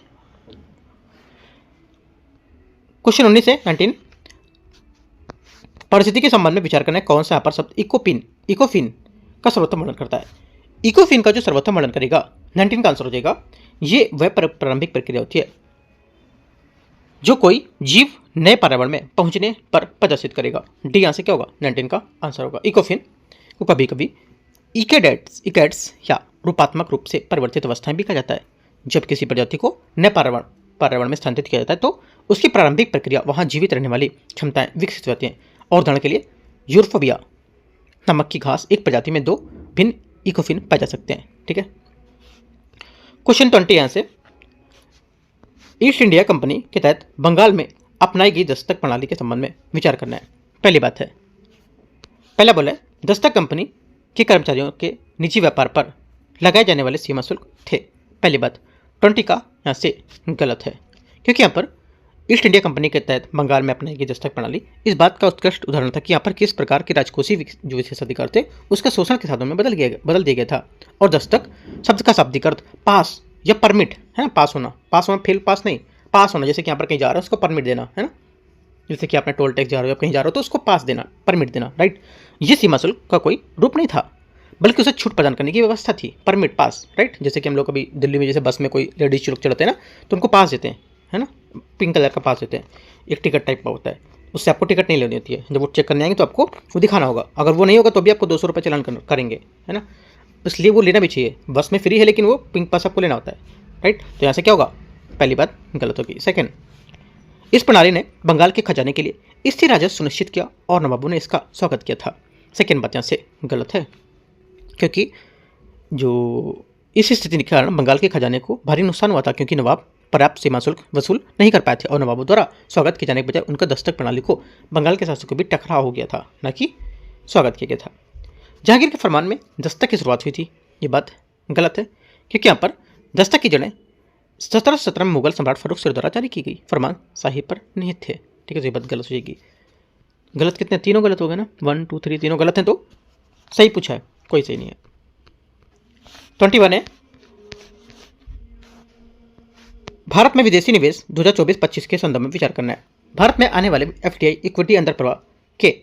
क्वेश्चन 19 से 19, परिस्थिति के संबंध में विचार करना है। कौन सा यहाँ पर शब्द इकोफिन का सर्वोत्तम वर्णन करता है। इकोफिन का जो सर्वोत्तम वर्णन करेगा 19 का आंसर हो जाएगा। ये वह प्रारंभिक प्रक्रिया होती है जो कोई जीव नए पर्यावरण में पहुंचने पर प्रदर्शित करेगा। डी यहाँ से क्या होगा, 19 का आंसर होगा। इकोफिन को कभी कभी इकेड्स या रूपात्मक रूप से परिवर्तित अवस्थाएं भी कहा जाता है। जब किसी प्रजाति को नए पर्यावरण में स्थानांतरित किया जाता है तो उसकी प्रारंभिक प्रक्रिया वहां जीवित रहने वाली क्षमताएं विकसित होती हैं। और उदाहरण के लिए यूरोफोबिया नमक की घास एक प्रजाति में 2 भिन्न इकोफिन पाए जा सकते हैं, ठीक है। क्वेश्चन 20 यहाँ से, ईस्ट इंडिया कंपनी के तहत बंगाल में अपनाई गई दस्तक प्रणाली के संबंध में विचार करना है। पहली बात है, पहला बोला है दस्तक कंपनी के कर्मचारियों के निजी व्यापार पर लगाए जाने वाले सीमा शुल्क थे। पहली बात 20 का यहाँ से गलत है, क्योंकि यहाँ पर ईस्ट इंडिया कंपनी के तहत बंगाल में अपनाई गई दस्तक प्रणाली इस बात का उत्कृष्ट उदाहरण था कि यहाँ पर किस प्रकार के राजकोषीय जो विशेषाधिकार थे उसका शोषण के साधनों में बदल दिया गया था। और दस्तक शब्द का शाब्दिक अर्थ पास या परमिट है ना, पास होना फेल पास नहीं, पास होना। जैसे कि यहाँ पर कहीं जा रहा है उसको परमिट देना है ना, जैसे कि आपने टोल टैक्स जा रहे हो, कहीं जा रहे हो तो उसको पास देना, परमिट देना, राइट। ये सीमा शुल्क का कोई रूप नहीं था, बल्कि उसे छूट प्रदान करने की व्यवस्था थी, परमिट पास, राइट। जैसे कि हम लोग कभी दिल्ली में जैसे बस में कोई लेडीज लोग चढ़ते हैं ना तो उनको पास देते हैं, है ना, पिंक कलर का पास देते हैं, एक टिकट टाइप का होता है, उससे आपको टिकट नहीं लेनी होती है। जब वो चेक करने आएंगे तो आपको वो दिखाना होगा, अगर वो नहीं होगा तो भी आपको 200 रुपये चालान करेंगे, है ना। इसलिए वो लेना भी चाहिए, बस में फ्री है लेकिन वो पिंक पास आपको लेना होता है, राइट। तो यहाँ से क्या होगा, पहली बात गलत होगी। सेकेंड, इस प्रणाली ने बंगाल के खजाने के लिए स्थिर राजस्व सुनिश्चित किया और नवाबों ने इसका स्वागत किया था। सेकेंड बात यहाँ से गलत है, क्योंकि जो इस स्थिति के कारण बंगाल के खजाने को भारी नुकसान हुआ था, क्योंकि नवाब पर्याप्त सीमा शुल्क वसूल नहीं कर पाए थे और नवाबों द्वारा स्वागत किए जाने के बजाय उनका दस्तक प्रणाली को बंगाल के शासकों को भी टकराव हो गया था, न कि स्वागत किया गया था। जहांगीर के फरमान में दस्तक की शुरुआत हुई थी, ये बात गलत है, क्योंकि यहाँ पर दस्तक की जड़ें 1717 में मुगल सम्राट फारूक द्वारा जारी की गई फरमान साहिब पर नहीं थे, ठीक है। तो ये बात गलत हो जाएगी। गलत कितने, तीनों गलत हो गए ना, 1 2 3 तीनों गलत हैं, तो सही पूछा है, कोई सही नहीं है। 21 है, भारत में विदेशी निवेश 2024-25 के संदर्भ में विचार करना है। भारत में आने वाले FDI इक्विटी अंदर प्रवाह के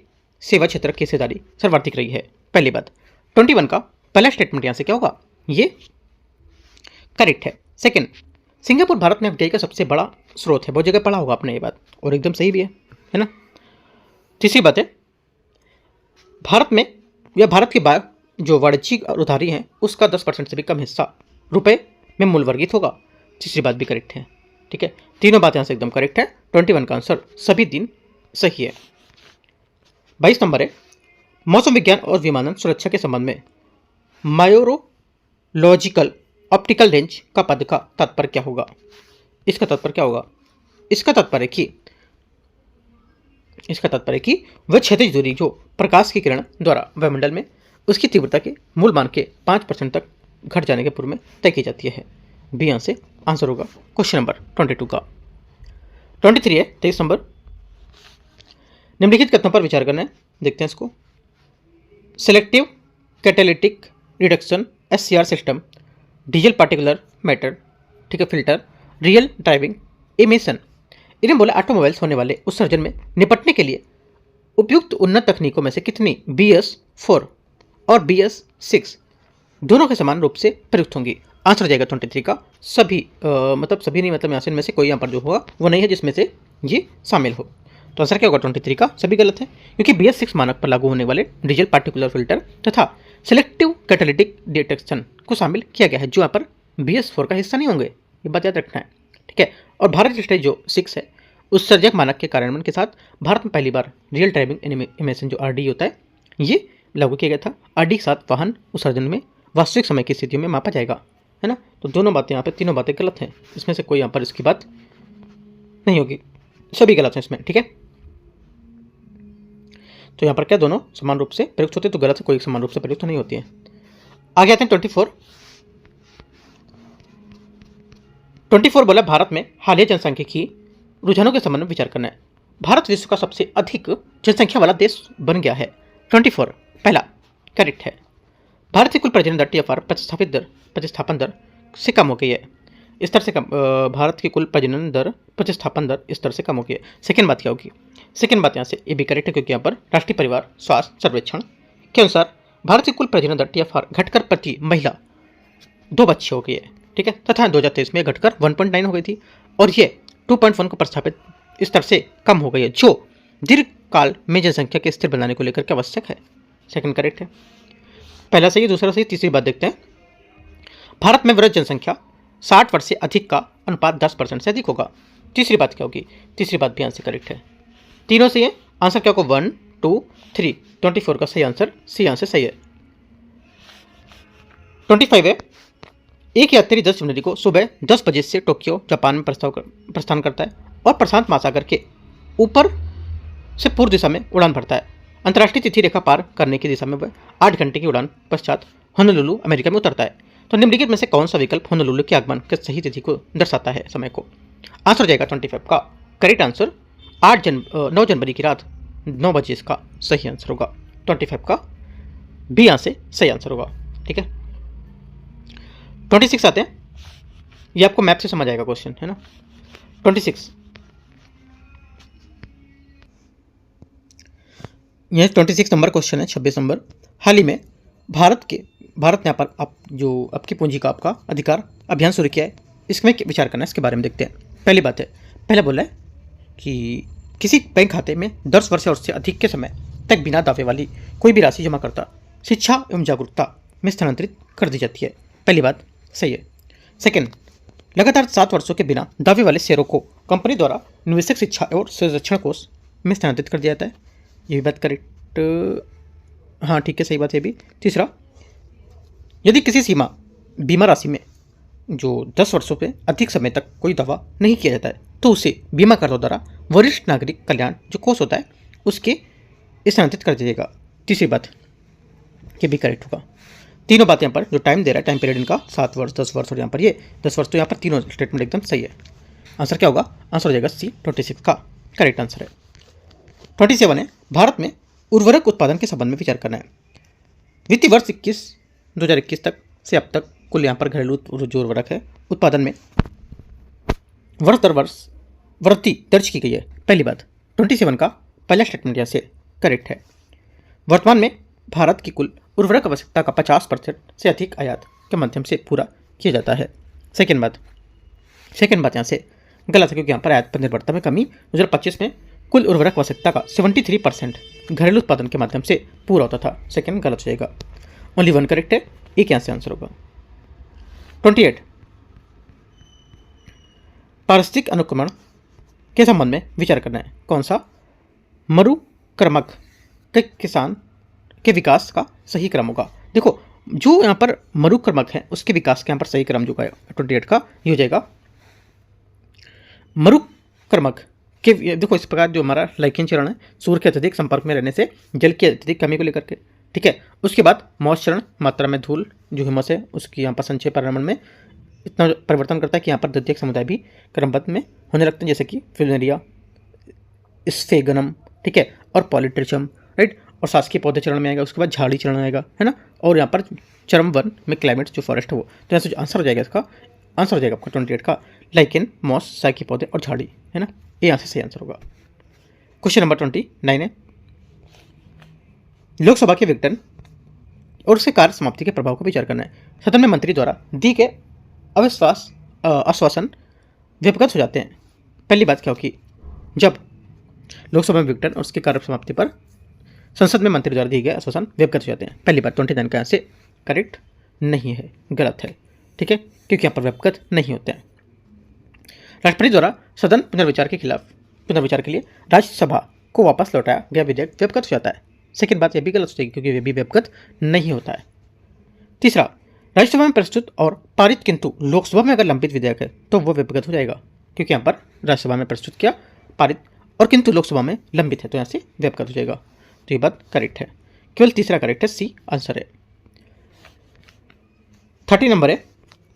सेवा क्षेत्र की हिस्सेदारी सर्वाधिक रही है। पहली बात 21 का पहला स्टेटमेंट यहाँ से क्या होगा, ये करेक्ट है। सेकंड, सिंगापुर भारत में FDI का सबसे बड़ा स्रोत है, बहुत जगह पढ़ा होगा आपने ये बात, और एकदम सही भी है ना। तीसरी बात है, भारत में या भारत की जो वाणिज्यिक उधारी है उसका 10% से भी कम हिस्सा रुपए में मूल वर्गित होगा। तीसरी बात भी करेक्ट है, ठीक है। तीनों बात यहाँ से एकदम करेक्ट है। 21 का आंसर सभी दिन सही है। 22 नंबर है, मौसम विज्ञान और विमानन सुरक्षा के संबंध में मायोरोलॉजिकल ऑप्टिकल रेंज का पद का तात्पर्य क्या होगा। इसका तात्पर्य क्या होगा, इसका तात्पर्य कि वह क्षैतिज दूरी जो प्रकाश की किरण द्वारा वायुमंडल में उसकी तीव्रता के मूल मान के 5% तक घट जाने के पूर्व में तय की जाती है। बी यहाँ से आंसर होगा क्वेश्चन नंबर 22 का। 23 है, 23 नंबर, निम्नलिखित कथनों पर विचार करना है, देखते हैं इसको। Selective catalytic reduction SCR system, diesel particular matter, ठीक है, फिल्टर, रियल ड्राइविंग एमिशन, इन्हें बोला ऑटोमोबाइल्स होने वाले उत्सर्जन में निपटने के लिए उपयुक्त उन्नत तकनीकों में से कितनी BS4 और BS6 दोनों के समान रूप से प्रयुक्त होंगी। आंसर हो जाएगा 23 का सभी, मतलब सभी नहीं, मतलब यहाँ से इनमें से कोई यहाँ पर जो होगा वो नहीं है जिसमें से ये शामिल हो। तो आंसर क्या होगा 23 का सभी गलत है, क्योंकि BS6 मानक पर लागू होने वाले डीजल पार्टिकुलर फिल्टर तथा सेलेक्टिव कैटालिटिक डिटेक्शन को शामिल किया गया है, जो यहाँ पर BS4 का हिस्सा नहीं होंगे, ये बात याद रखना है, ठीक है। और भारत स्टेज जो 6 है उत्सर्जक मानक के कार्यान्वयन के साथ भारत में पहली बार रियल ड्राइविंग एमिशन जो RD होता है ये लागू किया गया था। RD के साथ वाहन उत्सर्जन में वास्तविक समय की स्थितियों में मापा जाएगा, है ना। तो दोनों बातें यहाँ पे, तीनों बातें गलत हैं, इसमें से कोई यहाँ पर इसकी बात नहीं होगी, सभी गलत हैं इसमें, ठीक है। तो यहाँ पर क्या दोनों समान रूप से प्रयुक्त होते हैं, तो गलत है, कोई समान रूप से प्रयुक्त नहीं होती है। आगे आते हैं 24 बोला भारत में हालिया जनसांख्यिकी रुझानों के संबंध में विचार करना है। भारत विश्व का सबसे अधिक जनसंख्या वाला देश बन गया है। 24 पहला करेक्ट है। भारत की कुल प्रजनन दर TFR प्रतिस्थापन दर से कम हो गई है। स्तर से कम, भारत की कुल प्रजनन दर प्रतिस्थापन दर स्तर से कम हो गई है। सेकेंड बात क्या होगी? सेकेंड बात यहाँ से ये भी करेक्ट है, क्योंकि यहाँ पर राष्ट्रीय परिवार स्वास्थ्य सर्वेक्षण के अनुसार भारत की कुल प्रजनन दर TFR घटकर प्रति महिला 2 बच्चे हो गई है। ठीक है, तथा 2023 में घटकर 1.9 हो गई थी और ये 2.1 को प्रस्थापित स्तर से कम हो गई है, जो दीर्घकाल में जनसंख्या के स्थिर बनाने को लेकर के आवश्यक है। सेकंड करेक्ट है। पहला सही, दूसरा सही। तीसरी बात देखते हैं, भारत में वृद्ध जनसंख्या 60 वर्ष से अधिक का अनुपात 10% से अधिक होगा। तीसरी बात क्या होगी? तीसरी बात भी आंसर करेक्ट है। तीनों सही है। आंसर क्या होगा? 1, 2, 3। 24 का सही आंसर सी आंसर सही है। 25 है, एक यात्री 10 जनवरी को सुबह 10 बजे से टोक्यो जापान में प्रस्थान करता है और प्रशांत महासागर के ऊपर से पूर्व दिशा में उड़ान भरता है। अंतर्राष्ट्रीय तिथि रेखा पार करने की दिशा में वह 8 घंटे की उड़ान पश्चात होनोलुलु अमेरिका में उतरता है। तो निम्नलिखित में से कौन सा विकल्प होनोलुलु के आगमन के सही तिथि को दर्शाता है, समय को? आंसर हो जाएगा 25 का करेक्ट आंसर 9 जनवरी की रात 9 बजे इसका सही आंसर होगा। 25 का बी यहाँ से सही आंसर होगा। ठीक है, 26 आते हैं। ये आपको मैप से समझ आएगा क्वेश्चन, है ना। 26 यह 26 नंबर क्वेश्चन है। 26 नंबर, हाल ही में भारत ने यहाँ पर जो आपकी पूंजी का आपका अधिकार अभियान शुरू किया है, इसमें विचार करना है, इसके बारे में देखते हैं। पहली बात है, पहला बोला है कि किसी बैंक खाते में 10 वर्ष और उससे अधिक के समय तक बिना दावे वाली कोई भी राशि जमा करता शिक्षा एवं जागरूकता में स्थानांतरित कर दी जाती है। पहली बात सही है। सेकेंड, लगातार 7 वर्षों के बिना दावे वाले शेयरों को कंपनी द्वारा निवेशक शिक्षा एवं संरक्षण कोष में स्थानांतरित कर दिया जाता है। ये भी बात करेक्ट, हाँ ठीक है, सही बात है भी। तीसरा, यदि किसी बीमा राशि में जो 10 वर्षों पे अधिक समय तक कोई दावा नहीं किया जाता है, तो उसे बीमाकर्ता द्वारा वरिष्ठ नागरिक कल्याण जो कोष होता है उसके स्थानांतरित कर दिया जाएगा। तीसरी बात ये भी करेक्ट होगा। तीनों बात यहाँ पर जो टाइम दे रहा है, टाइम पीरियड इनका 7 वर्ष, 10 वर्ष और यहाँ पर ये 10 वर्ष, तो यहाँ पर तीनों स्टेटमेंट एकदम सही है। आंसर क्या होगा? आंसर हो जाएगा सी, 26 का करेक्ट आंसर है। 27 है, भारत में उर्वरक उत्पादन के संबंध में विचार करना है। वित्तीय वर्ष 2021 तक से अब तक कुल यहाँ पर घरेलू जो उर्वरक है उत्पादन में वर्ष दर वर्ष वृद्धि दर्ज की गई है। पहली बात 27 का पहला स्टेटमेंट यहाँ से करेक्ट है। वर्तमान में भारत की कुल उर्वरक आवश्यकता का 50% से अधिक आयात के माध्यम से पूरा किया जाता है। सेकेंड बात यहाँ से गलत है, क्योंकि यहाँ पर आयात पर निर्भरता में कमी 2025 में कुल उर्वरक आवश्यकता का 73% घरेलू उत्पादन के माध्यम से पूरा होता था। सेकेंड गलत हो जाएगा। ओनली 1 करेक्ट है, एक यहाँ से आंसर होगा। 28 पारिस्थितिक अनुक्रमण के संबंध में विचार करना है। कौन सा? मरुक्रमक के किसान के विकास का सही क्रम होगा। देखो, जो यहाँ पर मरुक्रमक है उसके विकास के यहाँ पर सही क्रम जो है 28 का ये हो जाएगा मरुक्रमक के। देखो, इस प्रकार जो हमारा लाइकेन चरण है, सूर्य के अत्यधिक संपर्क में रहने से जल की अत्यधिक कमी को लेकर के, ठीक है। उसके बाद मॉइस्चर चरण, मात्रा में धूल जो हिमस है उसकी यहाँ पर संचय पर्यावरण में इतना परिवर्तन करता है कि यहाँ पर द्वितीयक समुदाय भी क्रमबद्ध में होने लगते हैं, जैसे कि फ्यूनेरिया, स्फेगनम, ठीक है, और पॉलीट्रिचम, राइट। और शासकीय पौधे चरण में आएगा, उसके बाद झाड़ी चरण आएगा, है ना। और यहाँ पर चरम वन में क्लाइमेट जो फॉरेस्ट है वो, तो यहाँ से आंसर हो जाएगा, इसका आंसर हो जाएगा आपका 28 का लाइकेन, मॉस, शासकीय पौधे और झाड़ी, है ना। ये यहाँ से सही आंसर होगा। क्वेश्चन नंबर 29 है, लोकसभा के विघटन और उसके कार्य समाप्ति के प्रभाव को विचार करना है। सदन में मंत्री द्वारा दी गए आश्वासन व्यपगत हो जाते हैं। पहली बात क्या होगी? जब लोकसभा में विघटन और उसके कार्य समाप्ति पर संसद में मंत्री द्वारा दिए गए आश्वासन व्यपगत हो जाते हैं। पहली बात 29 का यहाँ से करेक्ट नहीं है, गलत है, ठीक है, क्योंकि यहाँ पर व्यपगत नहीं होते हैं। राष्ट्रपति द्वारा सदन पुनर्विचार के लिए राज्यसभा को वापस लौटाया गया विधेयक व्यपगत हो जाता है। सेकेंड बात यह भी गलत हो जाएगी, क्योंकि वे भी व्यपगत नहीं होता है। तीसरा, राज्यसभा में प्रस्तुत और पारित किंतु लोकसभा में अगर लंबित विधेयक है तो वो व्यपगत हो जाएगा, क्योंकि यहाँ पर राज्यसभा में प्रस्तुत किया, पारित और किंतु लोकसभा में लंबित है, तो यहाँ से व्यपगत हो जाएगा। तो ये बात करेक्ट है, केवल तीसरा करेक्ट है, सी आंसर है। 30 नंबर है,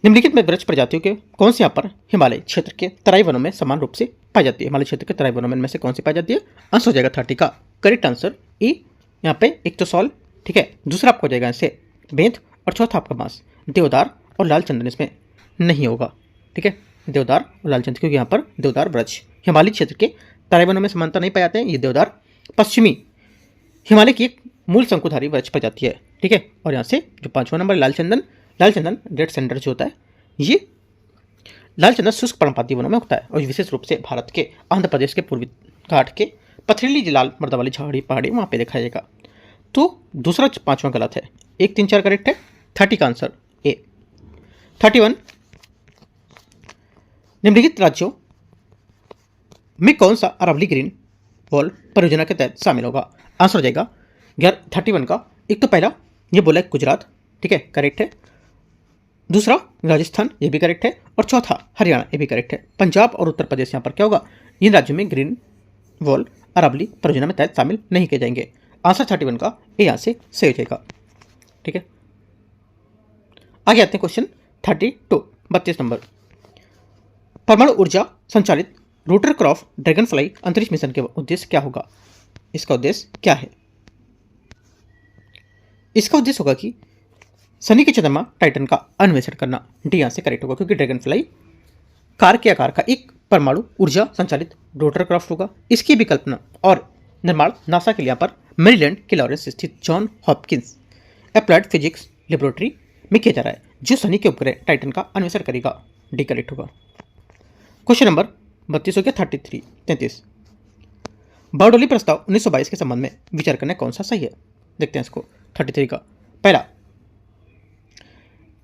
निम्नलिखित में वृक्ष प्रजातियों के कौन से यहाँ पर हिमालय क्षेत्र के तराई वनों में समान रूप से पाई जाती है? हिमालय क्षेत्र के तराई वनों में से कौन सी पाई जाती है? आंसर हो जाएगा 30 का करेक्ट आंसर ई। यहाँ पे एक तो सॉल, ठीक है, दूसरा आपको हो जाएगा इससे बेंत, और चौथा आपका बांस। देवदार और लाल चंदन इसमें नहीं होगा, ठीक है, देवदार और लाल चंदन, क्योंकि यहाँ पर देवदार वृक्ष हिमालय क्षेत्र के तराई वनों में समानता नहीं पाए जाते हैं। ये देवदार पश्चिमी हिमालय की एक मूल शंकुधारी वृक्ष प्रजाति है, ठीक है। और यहाँ से जो 5वां नंबर लाल चंदन रेड सैंडर जो होता है, ये लाल चंदन शुष्क पर्णपाती वनों में होता है, और विशेष रूप से भारत के आंध्र प्रदेश के पूर्वी घाट के पथरीली लाल मर्दा वाली झाड़ी पहाड़ी वहाँ पे देखा जाएगा। तो दूसरा 5वां गलत है, 1 3 4 करेक्ट है, 30 का आंसर ए। 31, निम्नलिखित राज्यों में कौन सा अरावली ग्रीन वॉल परियोजना के तहत शामिल होगा? आंसर हो जाएगा 31 का, एक तो पहला ये बोला है गुजरात, ठीक है, करेक्ट है, दूसरा राजस्थान, ये भी करेक्ट है, और चौथा हरियाणा, ये भी करेक्ट है। पंजाब और उत्तर प्रदेश यहाँ पर क्या होगा? इन राज्यों में ग्रीन वॉल अरावली परियोजना में तहत शामिल नहीं किए जाएंगे। आंसर 31 का ए यहाँ से सही हो जाएगा, ठीक है। आगे आते हैं क्वेश्चन 32 नंबर, परमाणु ऊर्जा संचालित रोटरक्राफ्ट ड्रैगनफ्लाई अंतरिक्ष मिशन के उद्देश्य क्या होगा? इसका उद्देश्य क्या है? इसका उद्देश्य होगा कि शनि के चंद्रमा टाइटन का अन्वेषण करना। डी यहाँ से करेक्ट होगा, क्योंकि ड्रैगनफ्लाई कार के आकार का एक परमाणु ऊर्जा संचालित रोटरक्राफ्ट होगा। इसकी भी कल्पना और निर्माण नासा के लिए यहाँ पर मेरीलैंड के लॉरेंस स्थित John Hopkins applied physics laboratory में किया जा रहा है, जो शनि के उपग्रह टाइटन का अन्वेषण करेगा। डी करेक्ट होगा। क्वेश्चन नंबर 32 हो गया। 33 बारडोली प्रस्ताव 1922 के संबंध में विचार करना कौन सा सही है? देखते हैं इसको। 33 का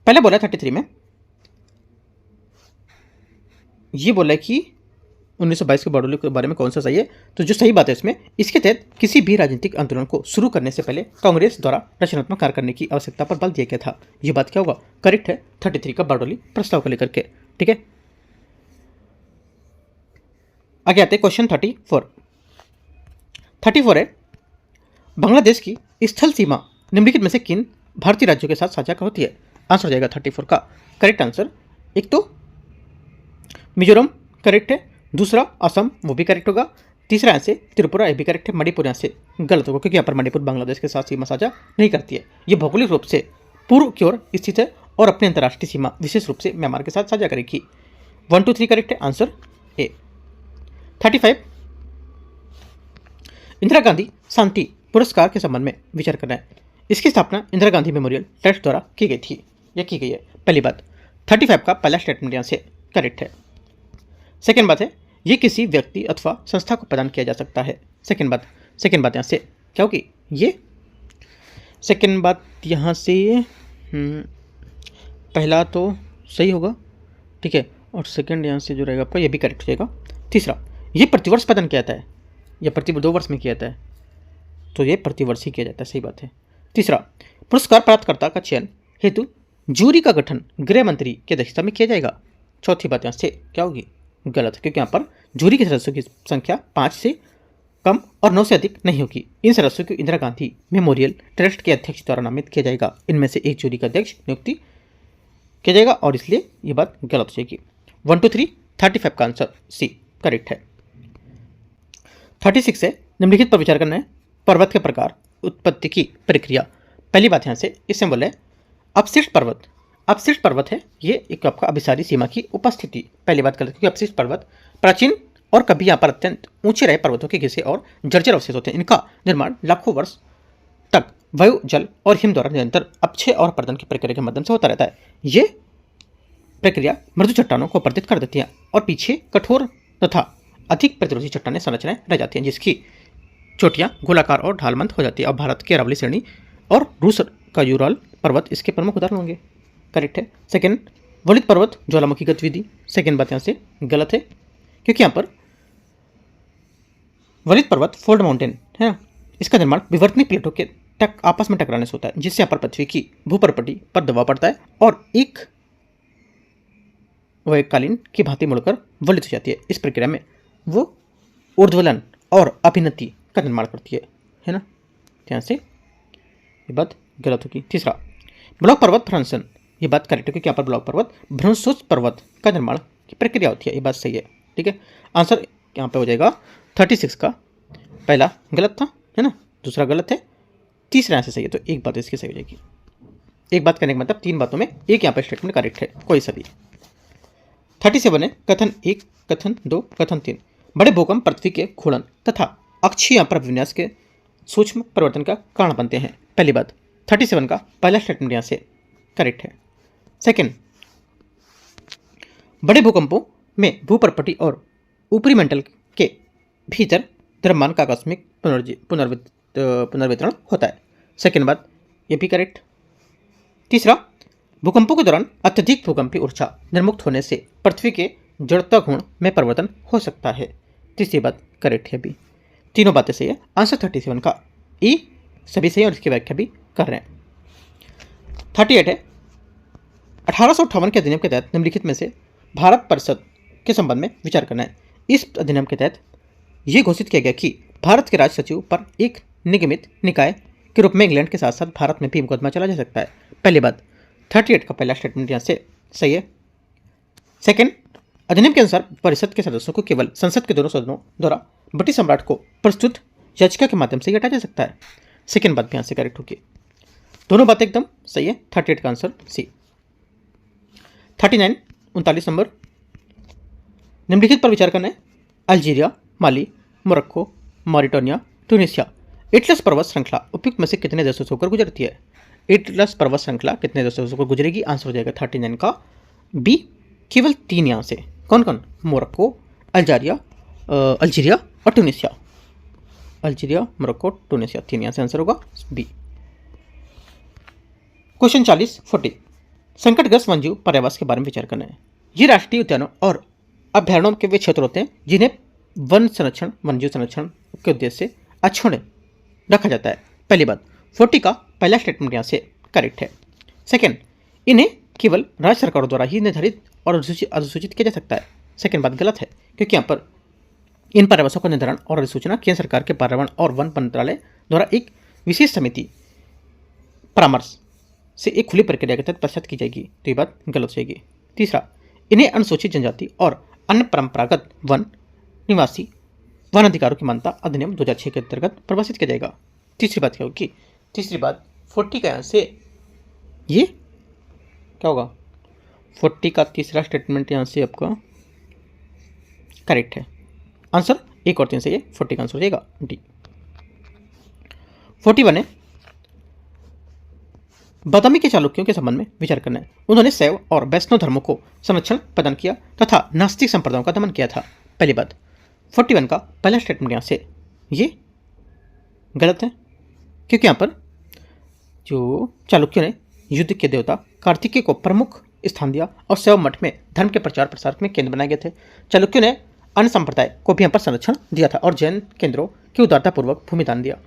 पहले बोला 33 में ये बोला है कि 1922 के बारडोली के बारे में कौन सा सही है, तो जो सही बात है इसमें, इसके तहत किसी भी राजनीतिक आंदोलन को शुरू करने से पहले कांग्रेस द्वारा रचनात्मक कार्य करने की आवश्यकता पर बल दिया गया था। यह बात क्या होगा? करेक्ट है 33 का बारडोली प्रस्ताव को लेकर के, ठीक है। आगे आते हैं क्वेश्चन 34 है, बांग्लादेश की स्थल सीमा निम्नलिखित में से किन भारतीय राज्यों के साथ साझा होती है? आंसर हो जाएगा 34 का करेक्ट आंसर, एक तो मिजोरम करेक्ट है, दूसरा असम, वो भी करेक्ट होगा, तीसरा यहाँ से त्रिपुरा, ये भी करेक्ट है, मणिपुर यहाँ से गलत होगा, क्योंकि यहाँ पर मणिपुर बांग्लादेश के साथ सीमा साझा नहीं करती है। ये भौगोलिक रूप से पूर्व की ओर स्थित है और अपनी अंतर्राष्ट्रीय सीमा विशेष रूप से म्यांमार के साथ साझा करेगी। 1 2 3 करेक्ट है, आंसर ए। 35 इंदिरा गांधी शांति पुरस्कार के संबंध में विचार करना है। इसकी स्थापना इंदिरा गांधी मेमोरियल ट्रस्ट द्वारा की गई थी, यह की गई है। पहली बात 35 का पहला स्टेटमेंट यहाँ से करेक्ट है। सेकेंड बात है, ये किसी व्यक्ति अथवा संस्था को प्रदान किया जा सकता है। सेकेंड बात यहाँ से क्या होगी? ये सेकेंड बात यहाँ से पहला तो सही होगा, ठीक है, और सेकेंड यहाँ से जो रहेगा आपका ये भी करेक्ट हो जाएगा। तीसरा, ये प्रतिवर्ष प्रदान किया जाता है या प्रति 2 वर्ष में किया जाता है, तो ये प्रतिवर्ष ही किया जाता है, सही बात है। तीसरा, पुरस्कार प्राप्तकर्ता का चयन हेतु जूरी का गठन गृह मंत्री की अध्यक्षता में किया जाएगा। चौथी बात यहाँ से क्या होगी? गलत है, क्योंकि यहाँ पर जूरी के सदस्यों की संख्या 5 से कम और 9 से अधिक नहीं होगी। इन सदस्यों को इंदिरा गांधी मेमोरियल ट्रस्ट के अध्यक्ष द्वारा नामित किया जाएगा। इनमें से एक जूरी का अध्यक्ष नियुक्ति किया जाएगा, और इसलिए ये बात गलत हो जाएगी। 1 2 3 35 का आंसर सी करेक्ट है। 36 है, निम्नलिखित पर विचार करना है। पर्वत के प्रकार, उत्पत्ति की प्रक्रिया। पहली बात यहाँ से इसमें बोले अपशिष्ट पर्वत है, ये एक आपका अभिसारी सीमा की उपस्थिति। पहली बात गलत, क्योंकि अपशिष्ट पर्वत प्राचीन और कभी यहाँ पर अत्यंत ऊंचे रहे पर्वतों के घिसे और जर्जर अवशेष होते हैं। इनका निर्माण लाखों वर्ष तक वायु, जल और हिम द्वारा निरंतर अपक्षय और अपरदन की प्रक्रिया के माध्यम से होता रहता है। ये प्रक्रिया मृदु चट्टानों को अपरदित कर देती है और पीछे कठोर तथा अधिक प्रतिरोधी चट्टानें संरचनाएं रह जाती हैं, जिसकी चोटियां गोलाकार और ढालमंद हो जाती है। और भारत की अरावली श्रेणी और रूस का यूराल पर्वत इसके प्रमुख उदाहरण होंगे। करेक्ट है। सेकेंड, वलित पर्वत ज्वालामुखी गतिविधि। सेकेंड बात यहाँ से गलत है, क्योंकि यहाँ पर वलित पर्वत फोल्ड माउंटेन है ना, इसका निर्माण विवर्तनिक प्लेटों के आपस में टकराने से होता है, जिससे यहाँ पर पृथ्वी की भूपरपट्टी पर दबाव पड़ता है और एक वैकालीन की भांति मुड़कर वलित हो जाती है। इस प्रक्रिया में वो ऊर्ध्वलन और अभिनति का निर्माण करती है ना। यहाँ से ये बात गलत होगी। तीसरा, ब्लॉक पर्वत भ्रंशन, ये बात करेक्ट है क्योंकि यहाँ पर ब्लॉक पर्वत भ्रंशोच पर्वत का निर्माण की प्रक्रिया होती है, ये बात सही है। ठीक है, आंसर यहाँ पे हो जाएगा 36 का पहला गलत था, है ना, दूसरा गलत है, तीसरा आंसर सही है, तो एक बात इसकी सही हो जाएगी। एक बात करने का मतलब 3 बातों में एक यहाँ पर स्टेटमेंट करेक्ट है, कोई सा भी। 37 है कथन 1, कथन 2, कथन 3। बड़े भूकंप पृथ्वी के घूर्णन तथा अक्षीय विन्यास के सूक्ष्म परिवर्तन का कारण बनते हैं। पहली बात, 37 का पहला स्टेटमेंट यहाँ से करेक्ट है। सेकंड, बड़े भूकंपों में भूपर्पटी और ऊपरी मंडल के भीतर द्रव्यमान का आकस्मिक पुनर्वितरण होता है। सेकंड बात, ये भी करेक्ट। तीसरा, भूकंपों के दौरान अत्यधिक भूकंपीय ऊर्जा निर्मुक्त होने से पृथ्वी के जड़ता गुण में परिवर्तन हो सकता है। तीसरी बात करेक्ट है भी। तीनों बातें सही है। आंसर 37 का ई सभी सही और इसकी व्याख्या भी कर रहे हैं। 38 है 1858 के अधिनियम के तहत निम्नलिखित में से भारत परिषद के संबंध में विचार करना है। इस अधिनियम के तहत यह घोषित किया गया कि भारत के राज सचिव पर एक निगमित निकाय के रूप में इंग्लैंड के साथ साथ भारत में भी मुकदमा चला जा सकता है। पहली बात, 38 का पहला स्टेटमेंट यहाँ से सही है। सेकंड, अधिनियम के अनुसार परिषद के सदस्यों को केवल संसद के दोनों सदनों द्वारा ब्रिटिश सम्राट को प्रस्तुत याचिका के माध्यम से हटाया जा सकता है। सेकंड बात भी यहाँ से करेक्ट होगी। दोनों बातें एकदम सही है। 38 का आंसर सी। 39 39 नंबर, निम्नलिखित पर विचार करना है। अल्जीरिया, माली, मोरक्को, मॉरिटानिया, ट्यूनीशिया एटलस पर्वत श्रृंखला उपयुक्त में से कितने देशों से होकर गुजरती है? एटलस पर्वत श्रृंखला कितने देशों से होकर गुजरेगी? आंसर हो जाएगा 39 का बी, केवल 3 यहाँ से। कौन कौन? मोरक्को, अल्जीरिया और ट्यूनीशिया। अल्जीरिया, मोरक्को, ट्यूनीशिया, 3 यहाँ से आंसर होगा बी। क्वेश्चन 40 संकटग्रस्त वन्यजीव पर्यावास के बारे में विचार करना है। ये राष्ट्रीय उद्यानों और अभ्यारण्यों के वे क्षेत्र होते हैं जिन्हें वन संरक्षण वन्यजीव संरक्षण के उद्देश्य से अक्षुण्ण रखा जाता है। पहली बात, 40 का पहला स्टेटमेंट यहाँ से करेक्ट है। सेकंड, इन्हें केवल राज्य सरकारों द्वारा ही निर्धारित और अधिसूचित किया जा सकता है। सेकंड बात गलत है क्योंकि यहाँ पर इन पर्यावासों का निर्धारण और अधिसूचना केंद्र सरकार के पर्यावरण और वन मंत्रालय द्वारा एक विशेष समिति परामर्श से एक खुली प्रक्रिया के तहत पश्चात की जाएगी, तो ये बात गलत हो जाएगी। तीसरा, इन्हें अनुसूचित जनजाति और अन्य परंपरागत वन निवासी वन अधिकारों की मान्यता अधिनियम 2006 के अंतर्गत परिभाषित किया जाएगा। तीसरी बात क्या होगी? तीसरी बात 40 का यहाँ से ये क्या होगा? 40 का तीसरा स्टेटमेंट यहाँ से आपका करेक्ट है। आंसर 1 और 3 से ये 40 का आंसर हो जाएगा डी। 41 है बादामी के चालुक्यों के संबंध में विचार करना है। उन्होंने शैव और वैष्णव धर्मों को संरक्षण प्रदान किया तथा नास्तिक संप्रदायों का दमन किया था। पहली बात, 41 का पहला स्टेटमेंट यहाँ से ये गलत है क्योंकि यहाँ पर जो चालुक्यों ने युद्ध के देवता कार्तिकेय को प्रमुख स्थान दिया और शैव मठ में धर्म के प्रचार प्रसार में केंद्र बनाए गए थे। चालुक्यों ने अन्य संप्रदाय को भी यहाँ पर संरक्षण दिया था और जैन केंद्रों की उदारतापूर्वक भूमिदान दिया।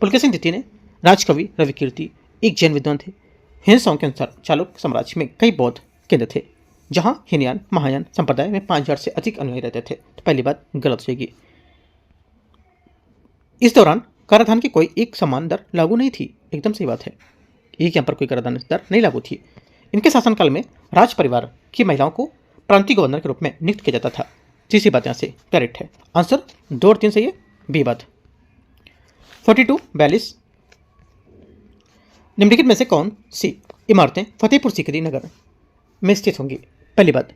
पुलकेशिन द्वितीय ने राजकवि रविकीर्ति एक जैन विद्वान थे। हिंसाओं के अनुसार चालुक्य साम्राज्य में कई बौद्ध केंद्र थे जहां हीनयान महायान संप्रदाय में 5000 से अधिक अनुयायी रहते थे, तो पहली बात गलत हो जाएगी। इस दौरान कराधान की कोई एक समान दर लागू नहीं थी, एकदम सही बात है। एक यहाँ पर कोई कराधान दर नहीं लागू थी। इनके शासनकाल में राज परिवार की महिलाओं को प्रांतीय गवर्नर के रूप में नियुक्त किया जाता था। तीसरी बात यहाँ से करेक्ट है। आंसर 2 और 3 सही है, बी बात। 42 निम्नलिखित में से कौन सी इमारतें फतेहपुर सीकरी नगर में स्थित होंगी? पहली बात,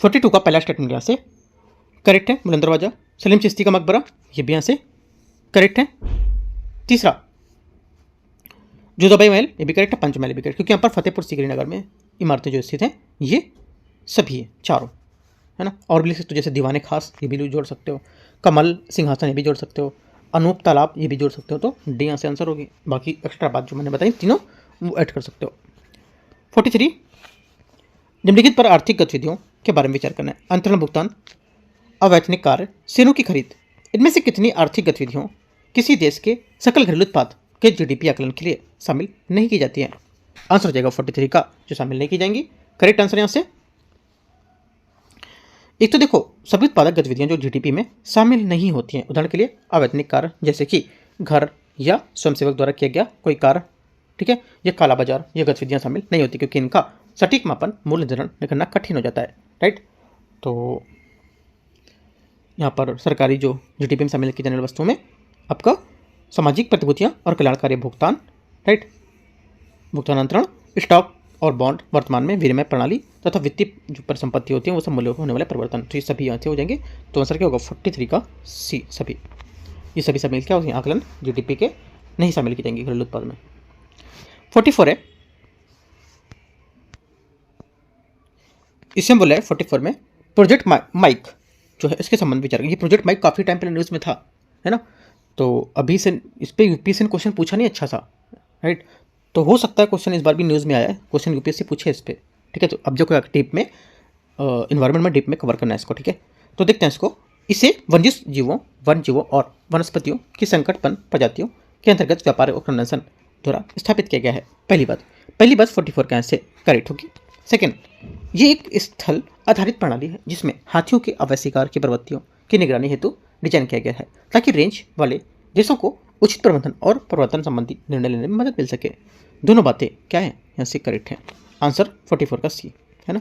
42 का पहला स्टेटमेंट यहाँ से करेक्ट है। बुलंद दरवाजा, सलीम चिश्ती का मकबरा, ये भी यहाँ से करेक्ट है। तीसरा, जोधाबाई महल, ये भी करेक्ट है। पंचमहल भी करेक्ट क्योंकि यहाँ पर फतेहपुर सीकरी नगर में इमारतें जो स्थित हैं ये सभी है, चारों, है ना। और भी लिख सकते हो जैसे दीवाने खास, ये भी जोड़ सकते हो। कमल सिंहासन, ये भी जोड़ सकते हो। अनूप तालाब, ये भी जोड़ सकते हो, तो डी यहाँ से आंसर होगी। बाकी एक्स्ट्रा बात जो मैंने बताई तीनों वो ऐड कर सकते हो। 43 निम्नलिखित पर आर्थिक गतिविधियों के बारे में विचार करना है। अंतरण भुगतान, अवैतनिक कार्य, शेयरों की खरीद, इनमें से कितनी आर्थिक गतिविधियों किसी देश के सकल घरेलू उत्पाद के जीडीपी आकलन के लिए शामिल नहीं की जाती हैं? आंसर हो जाएगा 43 का जो शामिल नहीं की जाएंगी। करेक्ट आंसर यहाँ से एक तो देखो सभी उत्पादक गतिविधियां जो जीडीपी में शामिल नहीं होती हैं, उदाहरण के लिए अवैतनिक कार्य जैसे कि घर या स्वयंसेवक द्वारा किया गया कोई कार्य, ठीक है, ये काला बाजार, ये गतिविधियां शामिल नहीं होती क्योंकि इनका सटीक मापन मूल्य निर्धारण करना कठिन हो जाता है, राइट। तो यहाँ पर सरकारी जो जीडीपी में शामिल की जाने वाली वस्तुओं में आपका सामाजिक प्रतिभूतियाँ और कल्याणकारी भुगतान, राइट, भुगतानांतरण, स्टॉक और बॉन्ड, वर्तमान में विनिमय प्रणाली तथा वित्तीय जो परिसंपत्ति होती है वो सब मूल्य होने वाले परिवर्तन, तो ये सभी यहाँ से हो जाएंगे। तो आंसर क्या होगा 43 का सी, सभी ये सभी शामिल क्या होंगे आकलन जीडीपी के नहीं शामिल की जाएंगी घरेलू उत्पाद में। 44 है, इससे हम बोले 44 में प्रोजेक्ट माइक जो है इसके संबंध में विचार। ये प्रोजेक्ट माइक काफ़ी टाइम पहले न्यूज़ में था, है ना, तो अभी से इस पर यूपीएससी ने क्वेश्चन पूछा नहीं अच्छा सा, राइट। तो हो सकता है क्वेश्चन इस बार भी न्यूज़ में आया है, क्वेश्चन यूपीएससी पूछे इस पर, ठीक है। तो अब जो डीप में इन्वायरमेंट में डीप में कवर करना है इसको, ठीक है। तो देखते हैं इसको। इसे वन्यजीव जीवों, वन जीवों और वनस्पतियों की संकटपन प्रजातियों के अंतर्गत व्यापार और कन्वेंशन द्वारा स्थापित किया गया है। पहली बात 44 का से करेक्ट होगी। सेकेंड, ये एक स्थल आधारित प्रणाली है जिसमें हाथियों के अवैध शिकार की प्रवृत्तियों की निगरानी हेतु डिजाइन किया गया है ताकि रेंज वाले देशों को उचित प्रबंधन और प्रवर्तन संबंधी निर्णय लेने में मदद मिल सके। दोनों बातें क्या है यहाँ से करेक्ट है। आंसर 44 का सी है ना।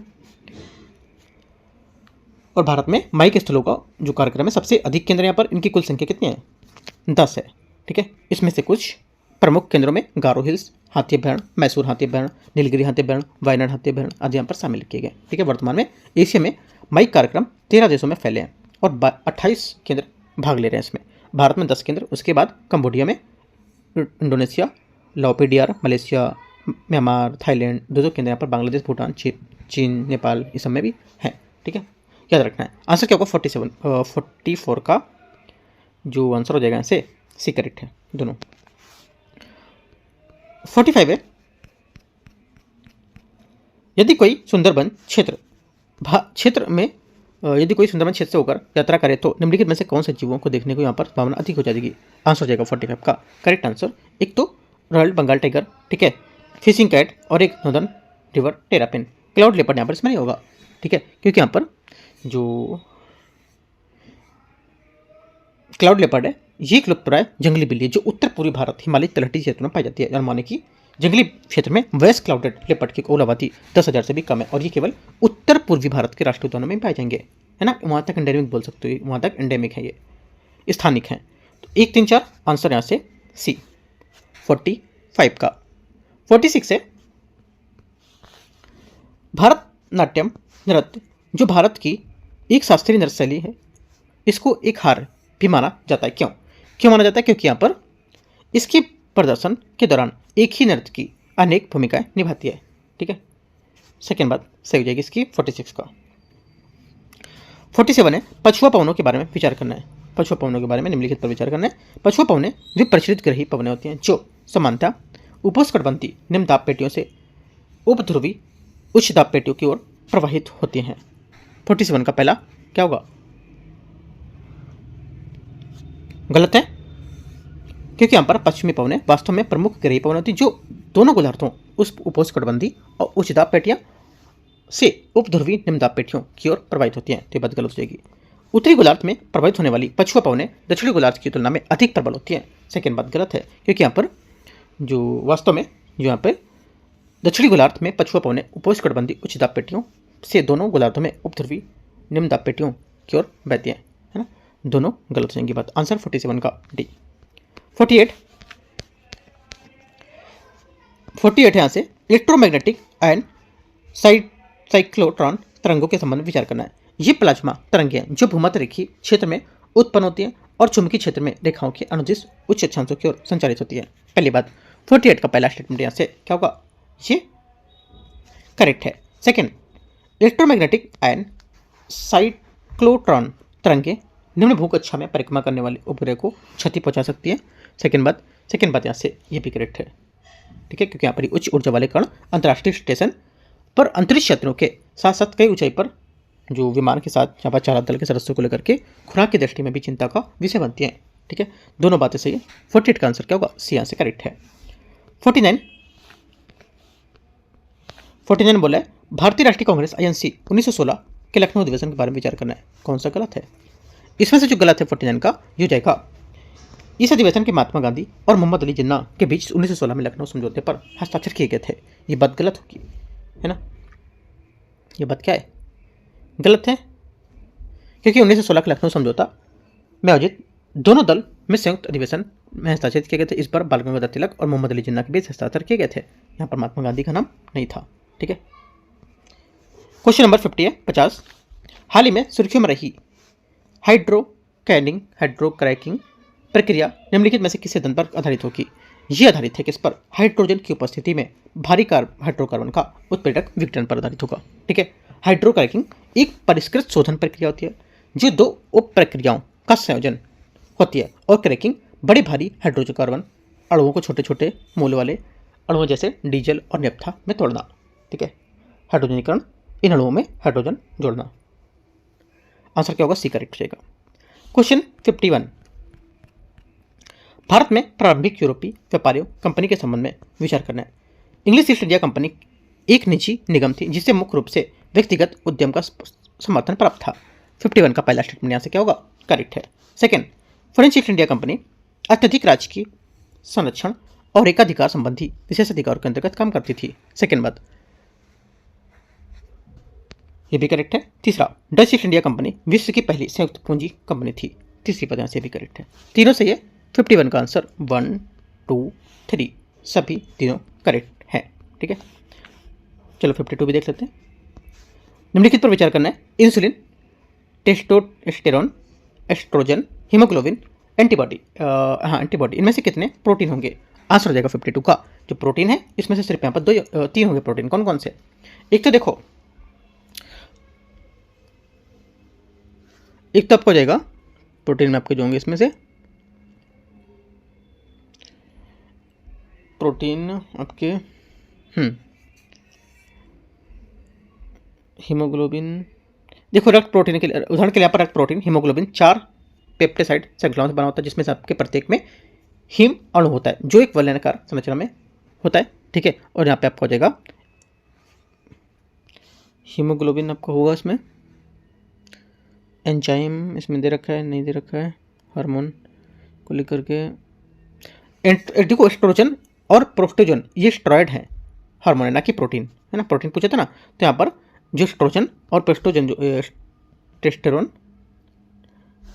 और भारत में माइक स्थलों का जो कार्यक्रम है सबसे अधिक केंद्र यहाँ पर, इनकी कुल संख्या कितनी है 10 है, ठीक है। इसमें से कुछ प्रमुख केंद्रों में गारो हिल्स हाथी अभ्यारण्य, मैसूर हाथी अभ्यारण्य, नीलगिरी हाथी अभ्यारण्य, वायनाड हाथी अभ्यारण्य आदि यहाँ पर शामिल किए गए, ठीक है। वर्तमान में एशिया में माइक कार्यक्रम 13 देशों में फैले हैं और 28 केंद्र भाग ले रहे हैं इसमें। भारत में 10 केंद्र, उसके बाद कंबोडिया में, इंडोनेशिया, लाओपीडियार, मलेशिया, म्यांमार, थाईलैंड, दो केंद्र यहाँ पर, बांग्लादेश, भूटान, चीन, नेपाल इस सब में भी हैं, ठीक है, याद रखना है। आंसर क्या होगा 44 का जो आंसर हो जाएगा इसे सी करेक्ट है दोनों। 45 है, यदि कोई सुंदरबन क्षेत्र में यदि कोई सुंदरबन क्षेत्र से होकर यात्रा करे तो निम्नलिखित में से कौन से जीवों को देखने को यहाँ पर संभावना अधिक हो जाएगी। आंसर हो जाएगा 45 का करेक्ट आंसर। एक तो रॉयल बंगाल टाइगर, ठीक है, फिशिंग कैट और एक northern river terrapin. Cloud leopard यहाँ पर इसमें नहीं होगा, ठीक है, क्योंकि यहाँ पर जो क्लाउड लेपर्ड है ये एक लुप्तप्राय जंगली बिल्ली है जो उत्तर पूर्वी भारत हिमालय तलहटी क्षेत्र में पाई जाती है। और माने कि जंगली क्षेत्र में वेस्ट क्लाउडेड लेपर्ड की कुल आबादी 10,000 से भी कम है और ये केवल उत्तर पूर्वी भारत के राष्ट्रीय उद्यानों में पाए जाएंगे, है ना। वहाँ तक एंडेमिक बोल सकते हो, वहाँ तक एंडेमिक है, ये स्थानिक है। तो 1, 3, 4 आंसर यहाँ से सी 45 का। 46 है, भारतनाट्यम नृत्य जो भारत की एक शास्त्रीय नृत्य शैली है, इसको एक हार भी माना जाता है। क्यों माना जाता है? क्योंकि यहाँ पर इसके प्रदर्शन के दौरान एक ही नृत्य की अनेक भूमिकाएं निभाती है, ठीक है। सेकेंड बात सही हो जाएगी इसकी 46 का। 47 है, पछुआ पवनों के बारे में विचार करना है। पछुआ पवनों के बारे में निम्नलिखित पर विचार करना है। पछुआ पवनें वे प्रचलित ग्रही पवनें होती हैं जो समानता उपोष्णकटिबंधीय निम्न दाब पेटियों से उपध्रुवी उच्च दाब पेटियों की ओर प्रवाहित होती हैं। 47 का पहला क्या होगा? गलत है, क्योंकि यहाँ पर पश्चिमी पवनें वास्तव में प्रमुख ग्रही पवन होती हैं जो दोनों गोलार्धों उस उपोष्णकटिबंधीय और उच्च दाब पेटियां से उपध्रुवी निम्न दाब पेटियों की ओर प्रवाहित होती हैं। तो ये बात गलत हो जाएगी। उत्तरी गोलार्ध में प्रवाहित होने वाली पछुआ पवनें दक्षिणी गोलार्ध की तुलना में अधिक प्रबल होती हैं। सेकेंड बात गलत है, क्योंकि यहाँ पर जो वास्तव में जो यहाँ पर दक्षिणी गोलार्ध में पछुआ पवनें उपोष्णकटिबंधीय उच्च दाब पेटियों से दोनों गोलार्धों में उपध्रुवी निम्न दाब पेटियों की ओर बहती हैं, है ना। दोनों गलत हो जाएंगी बात। आंसर 47 का डी। 48 यहाँ से इलेक्ट्रोमैग्नेटिक एंड साइक्लोट्रॉन तरंगों के संबंध में विचार करना है। ये प्लाज्मा तरंगें हैं जो भूमध्य रेखीय क्षेत्र में उत्पन्न होती हैं और चुंबकीय क्षेत्र में रेखाओं के अनुदिश उच्च अक्षांशों की ओर संचारित होती है। पहली बात 48 का पहला स्टेटमेंट यहाँ से क्या होगा? ये करेक्ट है। सेकेंड, इलेक्ट्रोमैग्नेटिक एंड साइक्लोट्रॉन तरंगें निम्न भूकक्षा में परिक्रमा करने वाले उपग्रह को क्षति पहुंचा सकती है। सेकेंड बात यहाँ से ये भी करेक्ट है, ठीक है, क्योंकि यहाँ पर उच्च ऊर्जा वाले कण अंतर्राष्ट्रीय स्टेशन पर अंतरिक्ष यात्रियों के साथ साथ कई ऊंचाई पर जो विमान के साथ यहाँ पर चालक दल के सदस्यों को लेकर के खुराक की दृष्टि में भी चिंता का विषय बनती हैं, ठीक है। दोनों बातें सही है। 48 का आंसर क्या होगा? सी यहाँ से करेक्ट है। 49 बोला है भारतीय राष्ट्रीय कांग्रेस INC 1916 के लखनऊ अधिवेशन के बारे में विचार करना है। कौन सा गलत है? इसमें से जो गलत है 49 का ये हो जाएगा। इस अधिवेशन के महात्मा गांधी और मोहम्मद अली जिन्ना के बीच 1916 में लखनऊ समझौते पर हस्ताक्षर किए गए थे। ये बात गलत होगी, है ना? ये बात क्या है? गलत है, क्योंकि 1916 का लखनऊ समझौता में आयोजित दोनों दल में संयुक्त अधिवेशन में हस्ताक्षरित किए गए थे। इस पर बाल गंगाधर तिलक और मोहम्मद अली जिन्ना के बीच हस्ताक्षर किए गए थे। यहाँ पर महात्मा गांधी का नाम नहीं था। ठीक है। क्वेश्चन नंबर 50 हाल ही में सुर्खियों में रही हाइड्रोक्रैकिंग प्रक्रिया निम्नलिखित में से किस सिद्धांत पर आधारित होगी? ये आधारित है किस पर? हाइड्रोजन की उपस्थिति में भारी हाइड्रोकार्बन का उत्प्रेरक विघटन पर आधारित होगा। ठीक है। हाइड्रोक्रैकिंग एक परिष्कृत शोधन प्रक्रिया होती है जो दो उप प्रक्रियाओं का संयोजन होती है, और क्रैकिंग बड़े भारी हाइड्रोजन कार्बन अणुओं को छोटे छोटे मोल वाले अणुओं जैसे डीजल और नेफ्था में तोड़ना। ठीक है। हाइड्रोजनीकरण, इन अणुओं में हाइड्रोजन जोड़ना। आंसर क्या होगा? सी करेक्ट रहेगा। क्वेश्चन 51 भारत में प्रारंभिक यूरोपीय व्यापारियों कंपनी के संबंध में विचार करना है। इंग्लिश ईस्ट इंडिया कंपनी एक निजी निगम थी जिससे मुख्य रूप से व्यक्तिगत उद्यम का समर्थन प्राप्त था। 51 का पहला स्टेटमेंट यहाँ से क्या होगा? करेक्ट है। Second, French east India company अत्यधिक राजकीय संरक्षण और एकाधिकार संबंधी विशेष अधिकारों के अंतर्गत काम करती थी। सेकंड बात, ये भी करेक्ट है। तीसरा, डच ईस्ट इंडिया कंपनी विश्व की पहली संयुक्त पूंजी कंपनी थी। तीसरी बात यहाँ से भी करेक्ट है। तीनों से ये 51 का आंसर 1, 2, 3 सभी तीनों करेक्ट है। ठीक है। चलो 52 भी देख लेते हैं। निम्नलिखित पर विचार करना है। Insulin, testosterone, oestrogen, haemoglobin, antibody antibody इनमें से कितने प्रोटीन होंगे? आंसर हो जाएगा 52 का जो प्रोटीन है इसमें से सिर्फ यहाँ पर 3 होंगे प्रोटीन। कौन कौन से? एक तो देखो, एक तो आपको हो जाएगा प्रोटीन में आपके जो होंगे इसमें से प्रोटीन आपके हीमोग्लोबिन, देखो रक्त प्रोटीन के लिए उदाहरण के लिए यहाँ पर रक्त प्रोटीन हीमोग्लोबिन 4 पेप्टाइड श्रृंखलाओं से बना होता है जिसमें से आपके प्रत्येक में हीम अणु होता है जो एक वलयाकार संरचना में होता है। ठीक है। और यहाँ पे आपको हो जाएगा हीमोग्लोबिन आपको होगा इसमें एंजाइम इसमें दे रखा है, नहीं दे रखा है, हार्मोन को लेकर के देखो एस्ट्रोजन और प्रोस्टोजन ये स्टेरॉइड है, हार्मोन है, ना कि प्रोटीन, है ना। प्रोटीन पूछा था ना, तो यहाँ पर जो एस्ट्रोजन और प्रोस्टोजन जो टेस्टेरोन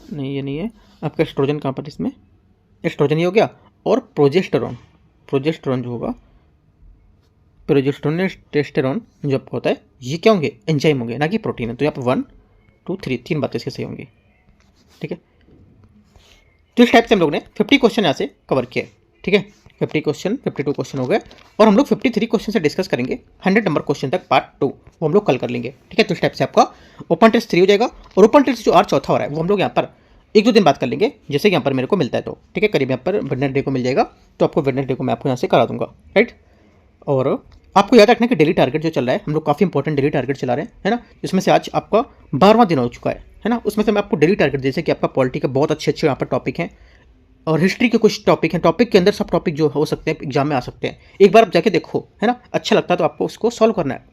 नहीं, ये नहीं है आपका एस्ट्रोजन। कहाँ पर? इसमें एस्ट्रोजन ये हो गया, और प्रोजेस्टेरोन जो होगा, प्रोजेस्टेरोन टेस्टेरोन जो आपको होता है ये क्या होंगे? एंजाइम होंगे, ना कि प्रोटीन है। तो यहाँ पर 1, 2, 3 तीन बातें इसके सही होंगी। ठीक है। तो इस टाइप से हम लोग ने 50 क्वेश्चन यहाँ से कवर किए। ठीक है। 52 क्वेश्चन हो गए, और हम लोग 53 क्वेश्चन से डिस्कस करेंगे 100 नंबर क्वेश्चन तक पार्ट 2 वो हम लोग कल कर लेंगे। ठीक है। तो इस टाइप से आपका ओपन टेस्ट 3 हो जाएगा, और ओपन टेस्ट जो आज चौथा हो रहा है वो हम लोग यहाँ पर 1-2 दिन बाद कर लेंगे, जैसे कि यहाँ पर मेरे को मिलता है। तो ठीक है, करीब यहाँ पर वेडनेसडे को मिल जाएगा, तो आपको वेडनेसडे को मैं आपको यहाँ से करा दूंगा। राइट। और आपको याद रखना कि डेली टारगेट जो चल रहा है, हम लोग काफ़ी इंपॉर्टेंट डेली टारगेट चला रहे हैं, है ना। जिसमें से आज आपका 12वां दिन हो चुका है ना। उसमें से मैं आपको डेली टारगेट, जैसे कि आपका पॉलिटी के बहुत अच्छे यहाँ पर टॉपिक हैं, और हिस्ट्री के कुछ टॉपिक हैं। टॉपिक के अंदर सब टॉपिक जो हो सकते हैं एग्जाम में आ सकते हैं। एक बार आप जाके देखो, है ना, अच्छा लगता है तो आपको उसको सॉल्व करना है,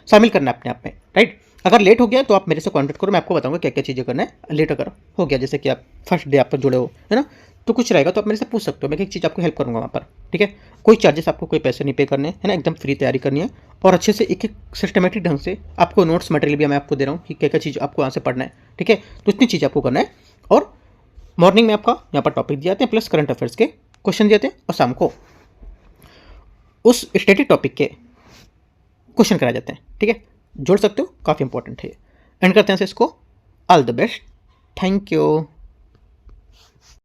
शामिल करना है अपने आप में। राइट। अगर लेट हो गया तो आप मेरे से कॉन्टैक्ट करो, मैं आपको बताऊंगा क्या क्या चीज़ें करना है। लेट अगर हो गया, जैसे कि आप फर्स्ट डे आप पर जुड़े हो, है ना, तो कुछ रहेगा तो आप मेरे से पूछ सकते हो, मैं एक चीज़ आपको हेल्प करूँगा वहाँ पर। ठीक है। कोई चार्जेस आपको, कोई पैसे नहीं पे करने, है ना, एकदम फ्री तैयारी करनी है, और अच्छे से एक सिस्टमेटिक ढंग से आपको नोट्स मटेरियल भी मैं आपको दे रहा हूँ कि क्या क्या चीज़ आपको यहाँ से पढ़ना है। ठीक है। तो इतनी चीज़ आपको करना है, और मॉर्निंग में आपका यहाँ पर टॉपिक दिए जाते हैं, प्लस करंट अफेयर्स के क्वेश्चन दिए जाते हैं, और शाम को उस स्टैटिक टॉपिक के क्वेश्चन कराए जाते हैं। ठीक है। जोड़ सकते हो, काफ़ी इंपॉर्टेंट है। एंड करते हैं इसको। All the best, thank you.